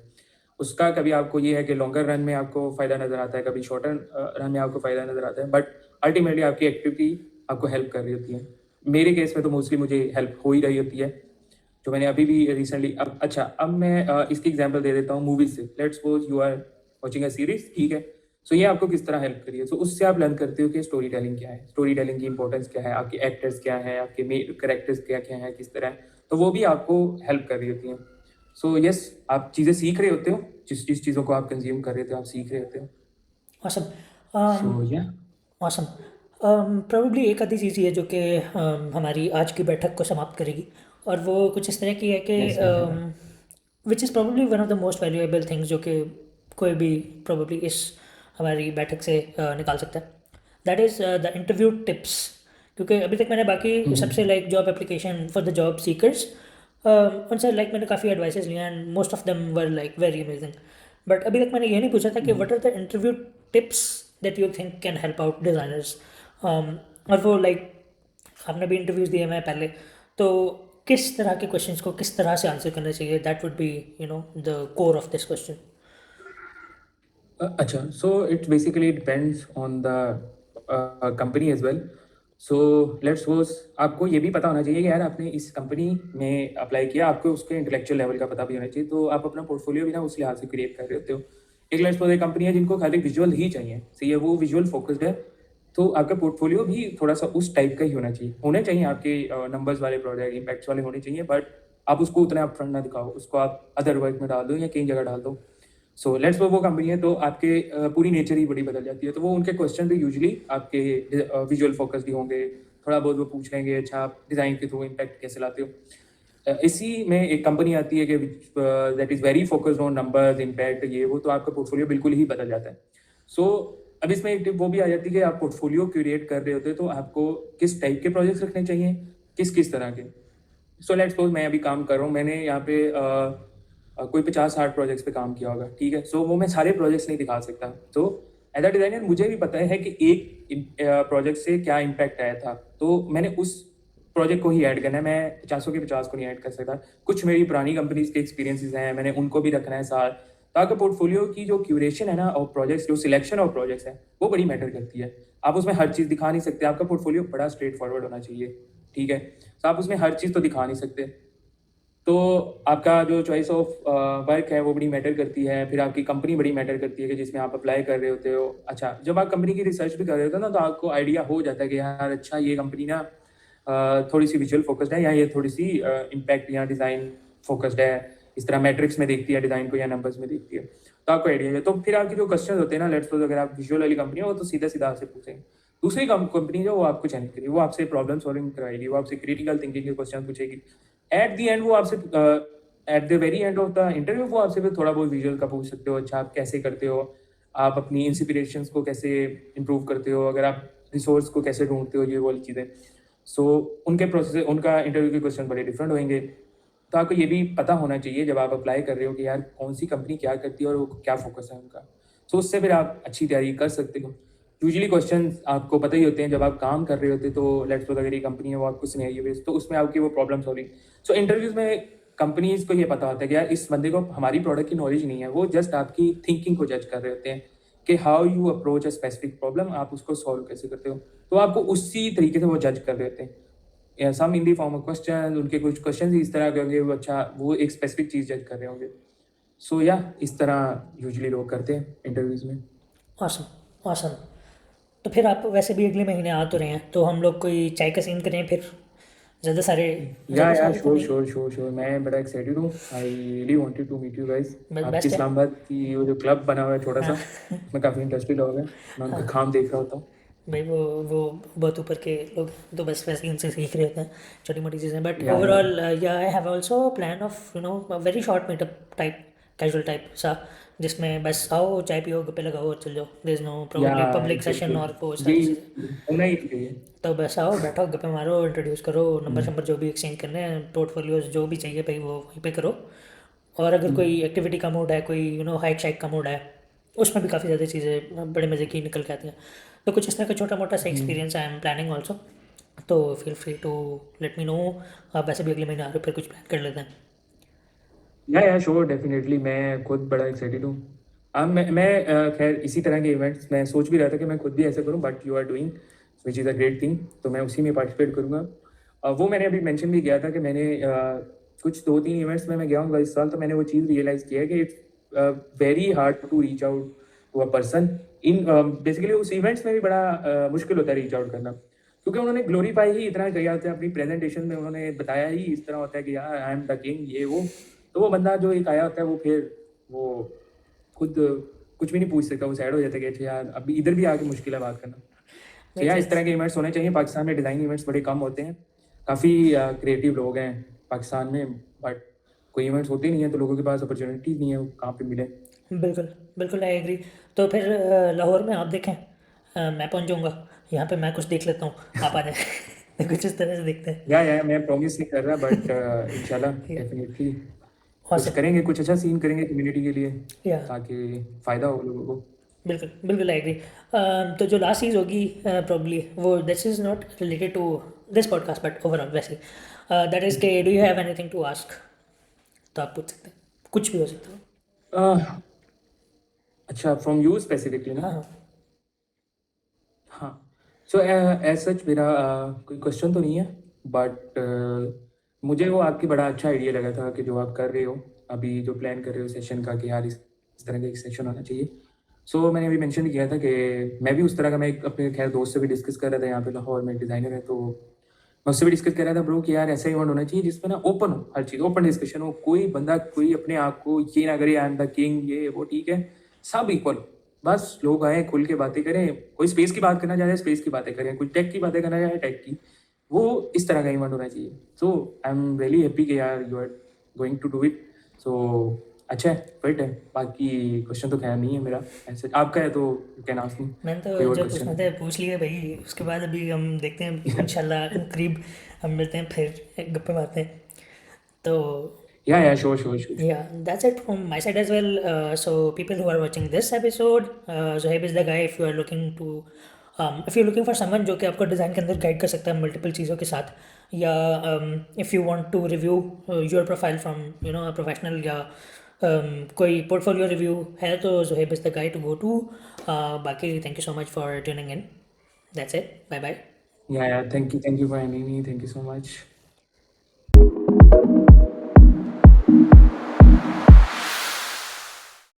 उसका कभी आपको ये है कि लॉन्गर रन में आपको फ़ायदा नज़र आता है, कभी शॉर्टर रन में आपको फ़ायदा नज़र आता है, बट अल्टीमेटली आपकी एक्टिविटी आपको हेल्प कर रही होती है। मेरे केस में तो मोस्टली मुझे हेल्प हो ही रही होती है, जो मैंने अभी भी रिसेंटली अब अच्छा अब मैं इसकी एग्जांपल दे देता हूँ मूवीज़ से। Let's suppose you are watching a series, ठीक है? सो ये आपको किस तरह हेल्प करी है? सो उससे आप लर्न करते हो कि स्टोरी टेलिंग क्या है, स्टोरी टेलिंग की इंपॉर्टेंस क्या है, आपके एक्टर्स क्या हैं, आपके कैरेक्टर्स क्या-क्या हैं, किस तरह है, तो वो भी आपको हेल्प कर रही होती हैं। सो यस, आप चीज़ें सीख रहे होते हो, जिस चीज़ों को आप कंज़्यूम कर रहे थे, आप सीख रहे होते हो। ऑसम। सो या ऑसम। प्रोबेबली एक आधी चीज़ ये जो कि हमारी आज की बैठक को समाप्त करेगी, और वो कुछ इस तरह की है कि yes definitely. Which is probably one of the most valuable things जो कि कोई भी प्रोबेबली इस हमारी बैठक से निकाल सकता है, that is the interview tips. क्योंकि अभी तक मैंने बाकी सबसे like job application for the job seekers उनसे लाइक मैंने काफ़ी एडवाइसेस लिए and most of them were like very amazing, but अभी तक मैंने ये नहीं पूछा था कि what are the interview tips that you think can help out designers. और वो लाइक आपने भी इंटरव्यूज़ दिए मैं पहले, तो किस तरह के क्वेश्चंस को किस तरह से आंसर करना चाहिए, that would be the core of this question. अच्छा, so it's basically depends on the company as well. So let's suppose आपको ये भी पता होना चाहिए कि यार आपने इस कंपनी में अप्लाई किया, आपको उसके इंटेलेक्चुअल लेवल का पता भी होना चाहिए, तो आप अपना पोर्टफोलियो भी ना उस लिहाज से क्रिएट कर रहे होते हो। एक लेट्स सपोज एक कंपनी है जिनको खाली विजुअल ही चाहिए, सही है, वो विजुअल फोकस्ड है, तो आपका पोर्टफोलियो भी थोड़ा सा उस टाइप का ही होने चाहिए आपके नंबर्स वाले प्रोजेक्ट इम्पैक्ट्स वाले होने चाहिए, बट आप उसको उतना अपफ्रंट ना दिखाओ, उसको आप अदर वर्क में डाल दो या कई जगह डाल दो। सो लेट्स वो कंपनी है तो आपके पूरी नेचर ही बड़ी बदल जाती है, तो वो उनके क्वेश्चन भी यूजुअली आपके विजुअल फोकस भी होंगे, थोड़ा बहुत वो पूछ लेंगे अच्छा आप डिज़ाइन के थ्रू इम्पैक्ट कैसे लाते हो। इसी में एक कंपनी आती है कि that is very focused on numbers impact ये वो, तो आपका पोर्टफोलियो बिल्कुल ही बदल जाता है। सो अब इसमें एक टिप वो भी आ जाती है कि आप पोर्टफोलियो क्रिएट कर रहे होते हो तो आपको किस टाइप के प्रोजेक्ट्स रखने चाहिए, किस किस तरह के। सो लेट्स सपोज मैं अभी काम कर रहा हूँ, मैंने यहाँ पे कोई 50-60 प्रोजेक्ट्स पे काम किया होगा, ठीक है, सो वो मैं सारे प्रोजेक्ट्स नहीं दिखा सकता। तो एज अ डिज़ाइनर मुझे भी पता है कि एक प्रोजेक्ट से क्या इम्पैक्ट आया था, तो मैंने उस प्रोजेक्ट को ही ऐड करना है, मैं 50 के 50 को नहीं ऐड कर सकता। कुछ मेरी पुरानी कंपनीज के एक्सपीरियंसेस हैं, मैंने उनको भी रखना है साथ, ताकि पोर्टफोलियो की जो क्यूरेशन है ना और प्रोजेक्ट्स जो सिलेक्शन ऑफ प्रोजेक्ट्स है वो बड़ी मैटर करती है। आप उसमें हर चीज़ दिखा नहीं सकते, आपका पोर्टफोलियो बड़ा स्ट्रेट फॉरवर्ड होना चाहिए, ठीक है, तो आप उसमें हर चीज़ तो दिखा नहीं सकते। तो आपका जो चॉइस ऑफ वर्क है वो बड़ी मैटर करती है, फिर आपकी कंपनी बड़ी मैटर करती है कि जिसमें आप अप्लाई कर रहे होते हो। अच्छा, जब आप कंपनी की रिसर्च भी कर रहे होते हो ना, तो आपको आइडिया हो जाता है कि यार अच्छा ये कंपनी ना थोड़ी-सी विजुअल फ़ोकस्ड है या ये थोड़ी-सी इम्पैक्ट या डिज़ाइन फ़ोकस्ड है। इस तरह मैट्रिक्स में देखती है डिज़ाइन को या नंबर्स में देखती है। तो आपको आइडिया है। तो फिर आपके जो क्वेश्चन होते हैं ना, लेट्स सपोज़ अगर आप विजुअल वाली कंपनी है, वो तो सीधा-सीधा आपसे पूछेंगे। दूसरी कंपनी जो वो आपको चैलेंज करेगी, वो आपसे प्रॉब्लम सॉल्विंग कराएगी, वो आपसे क्रिटिकल थिंकिंग के क्वेश्चन पूछेगी। एट द एंड वो आपसे at the very end of the interview वो आपसे फिर थोड़ा बहुत विजुअल का पूछ सकते हो, अच्छा आप कैसे करते हो, आप अपनी इंस्पिरेशंस को कैसे इम्प्रूव करते हो, अगर आप रिसोर्स को कैसे ढूंढते हो, ये वाली चीज़ें। सो उनके प्रोसेस उनका इंटरव्यू के क्वेश्चन बड़े डिफरेंट होंगे, तो आपको ये भी पता होना चाहिए जब आप अप्लाई कर रहे हो कि यार कौन सी कंपनी क्या करती है और वो क्या फोकस है उनका। सो उससे फिर आप अच्छी तैयारी कर सकते हो। यूजुअली क्वेश्चन आपको पता ही होते हैं जब आप काम कर रहे होते तो लेट्स सपोज अगर ये कंपनी है वो आपको सिनेरियो बेस्ड, तो उसमें आपकी वो प्रॉब्लम सॉल्विंग। सो इंटरव्यूज में कंपनीज को ये पता होता है कि यार इस बंदे को हमारी प्रोडक्ट की नॉलेज नहीं है, वो जस्ट आपकी थिंकिंग को जज कर रहे होते हैं कि how you approach a specific problem, आप उसको सॉल्व कैसे करते हो, तो आपको उसी तरीके से वो जज कर रहे होते हैं। सम इन दी फॉर्म ऑफ क्वेश्चन, उनके कुछ क्वेश्चन इस तरह के होंगे, वो अच्छा वो एक स्पेसिफिक चीज़ जज कर रहे होंगे। सो या इस तरह यूजुअली लोग करते हैं इंटरव्यूज में। ऑसम। ऑसम। तो फिर आप वैसे भी अगले महीने आ तो रहे हैं, तो हम लोग कोई चाय का सीन करें फिर, ज़्यादा सारे या श्योर मैं बड़ा एक्साइटेड हूँ। I really wanted to meet you guys. बस आपकी बेस्ट है। इस्लामाबाद की वो जो क्लब बना हुआ है छोटा सा, हाँ उसमें काफ़ी इंटरेस्टेड लोग हैं। मैं उनका काम देख रहा होता हूँ। भाई वो बहुत ऊपर के लोग तो बस वैसे ही उनसे सीख रहे होते हैं छोटी मोटी चीज़ें, बट या ओवरऑल या I have also plan of very short meetup type, casual type सा, जिसमें बस आओ चाय पियो गप्पे लगाओ और चल जाओ, देयर इज़ नो या प्रॉब्ली पब्लिक सेशन एग्जैक्टली और वो सारी यही चीज़ें। होना ही चाहिए। तो बस आओ बैठो गप्पे मारो, इंट्रोड्यूस करो, नंबर हम्म, शंबर जो भी एक्सचेंज करने हैं, पोर्टफोलियोज जो भी चाहिए भाई वो वहीं पे करो। और अगर कोई एक्टिविटी का मूड है, कोई हाइक शाइक का मूड है, उसमें भी काफ़ी ज़्यादा चीज़ें बड़े मज़े की निकल के आती हैं। तो कुछ इस तरह का छोटा मोटा सा hmm. Experience I am planning also. तो feel free to let me know. आप वैसे भी अगले महीने आ रहे हो, फिर कुछ प्लान कर लेते हैं। या श्योर डेफिनेटली मैं खुद बड़ा एक्साइटेड हूँ। अब मैं खैर इसी तरह के इवेंट्स मैं सोच भी रहा था कि मैं खुद भी ऐसे करूँ, but you are doing which is a great thing, तो मैं उसी में पार्टिसिपेट करूँगा। वो मैंने अभी मेंशन भी किया था कि मैंने कुछ 2-3 इवेंट्स में मैं गया हूँ इस साल, तो मैंने वो चीज़ रियलाइज़ किया है कि it's very hard to reach out to a person in basically उस इवेंट्स में भी बड़ा मुश्किल होता है रीच आउट करना, क्योंकि उन्होंने ग्लोरीफाई ही इतना किया होता है अपनी प्रेजेंटेशन में, उन्होंने बताया ही इस तरह होता है कि यार आई एम द किंग ये वो। तो वो बंदा जो एक आया होता है वो फिर वो खुद कुछ भी नहीं पूछ सकता, वो सैड हो जाता है कि अच्छा यार अभी इधर भी आके मुश्किल है बात करना। तो मेक यार इस सेंस। तरह के इवेंट्स होने चाहिए। पाकिस्तान में डिज़ाइन इवेंट्स बड़े कम होते हैं, काफ़ी क्रिएटिव लोग हैं पाकिस्तान में, बट कोई इवेंट्स होते नहीं हैं तो लोगों के पास अपॉर्चुनिटीज़ नहीं है, वो कहाँ पे मिले। बिल्कुल बिल्कुल आई एग्री। तो फिर लाहौर में आप देखें, मैं पहुंच जाऊंगा, यहाँ पे मैं कुछ देख लेता हूँ, आप आ जाए कुछ इस तरह से देखते हैं। या मैं प्रॉमिस नहीं कर रहा, बट इंशाल्लाह डेफिनेटली कुछ औसम। करेंगे, कुछ अच्छा सीन करेंगे कम्युनिटी के लिए, या ताकि फ़ायदा हो लोगों को। बिल्कुल बिल्कुल आई एग्री। तो जो लास्ट चीज़ होगी प्रॉब्ली वो, this is not related to this podcast but overall वैसे, दैट इज़ के do you have anything to ask. तो आप पूछ सकते हैं, कुछ भी हो सकता है। अह, अच्छा फ्रॉम यू स्पेसिफिकली ना। हाँ हाँ। हाँ, सो एज सच मेरा कोई क्वेश्चन तो नहीं है, बट मुझे वो आपकी बड़ा अच्छा आइडिया लगा था कि जो आप कर रहे हो अभी, जो प्लान कर रहे हो सेशन का कि यार इस तरह का एक सेशन होना चाहिए। सो मैंने अभी मेंशन किया था कि मैं भी उस तरह का, मैं एक अपने खैर दोस्त से भी डिस्कस कर रहा था, यहाँ पे लाहौर में डिज़ाइनर है, तो मैं उससे भी डिस्कस कर रहा था ब्रो कि यार ऐसा इवेंट होना चाहिए जिसमें ना ओपन हो, हर चीज़ ओपन डिस्कशन हो, कोई बंदा कोई अपने आप को ये ना करे आई एम द किंग ये वो, ठीक है, सब इक्वल, बस लोग आए खुल के बातें करें, कोई स्पेस की बात करना चाह रहे स्पेस की बातें करें, कोई टेक की बातें करना चाहे टेक की, वो इस तरह का इवेंट होना चाहिए। So I am really happy कि यार you are going to do it. So अच्छा है, फिट है। बाकी क्वेश्चन तो खैर नहीं है मेरा, ऐसे आपका है तो यू कैन आस्क मी मैंने कोई तो और जो क्वेश्चन पूछना है था पूछ लिया भाई, उसके बाद अभी हम देखते हैं इंशाल्लाह करीब हम मिलते हैं, फिर गप्पे मारते हैं। तो या sure yeah, that's it from my side as well. So people who are watching this episode, Zohaib is the guy if you are looking to, if you're looking for someone जो कि आपको डिज़ाइन के अंदर guide कर सकता है multiple चीज़ों के साथ, या if you want to review your profile from a professional, या कोई पोर्टफोलियो रिव्यू है, तो Zohaib is the guy to go to. बाकी thank you so much for tuning in. That's it. Bye bye. या thank you for having me, thank you so much.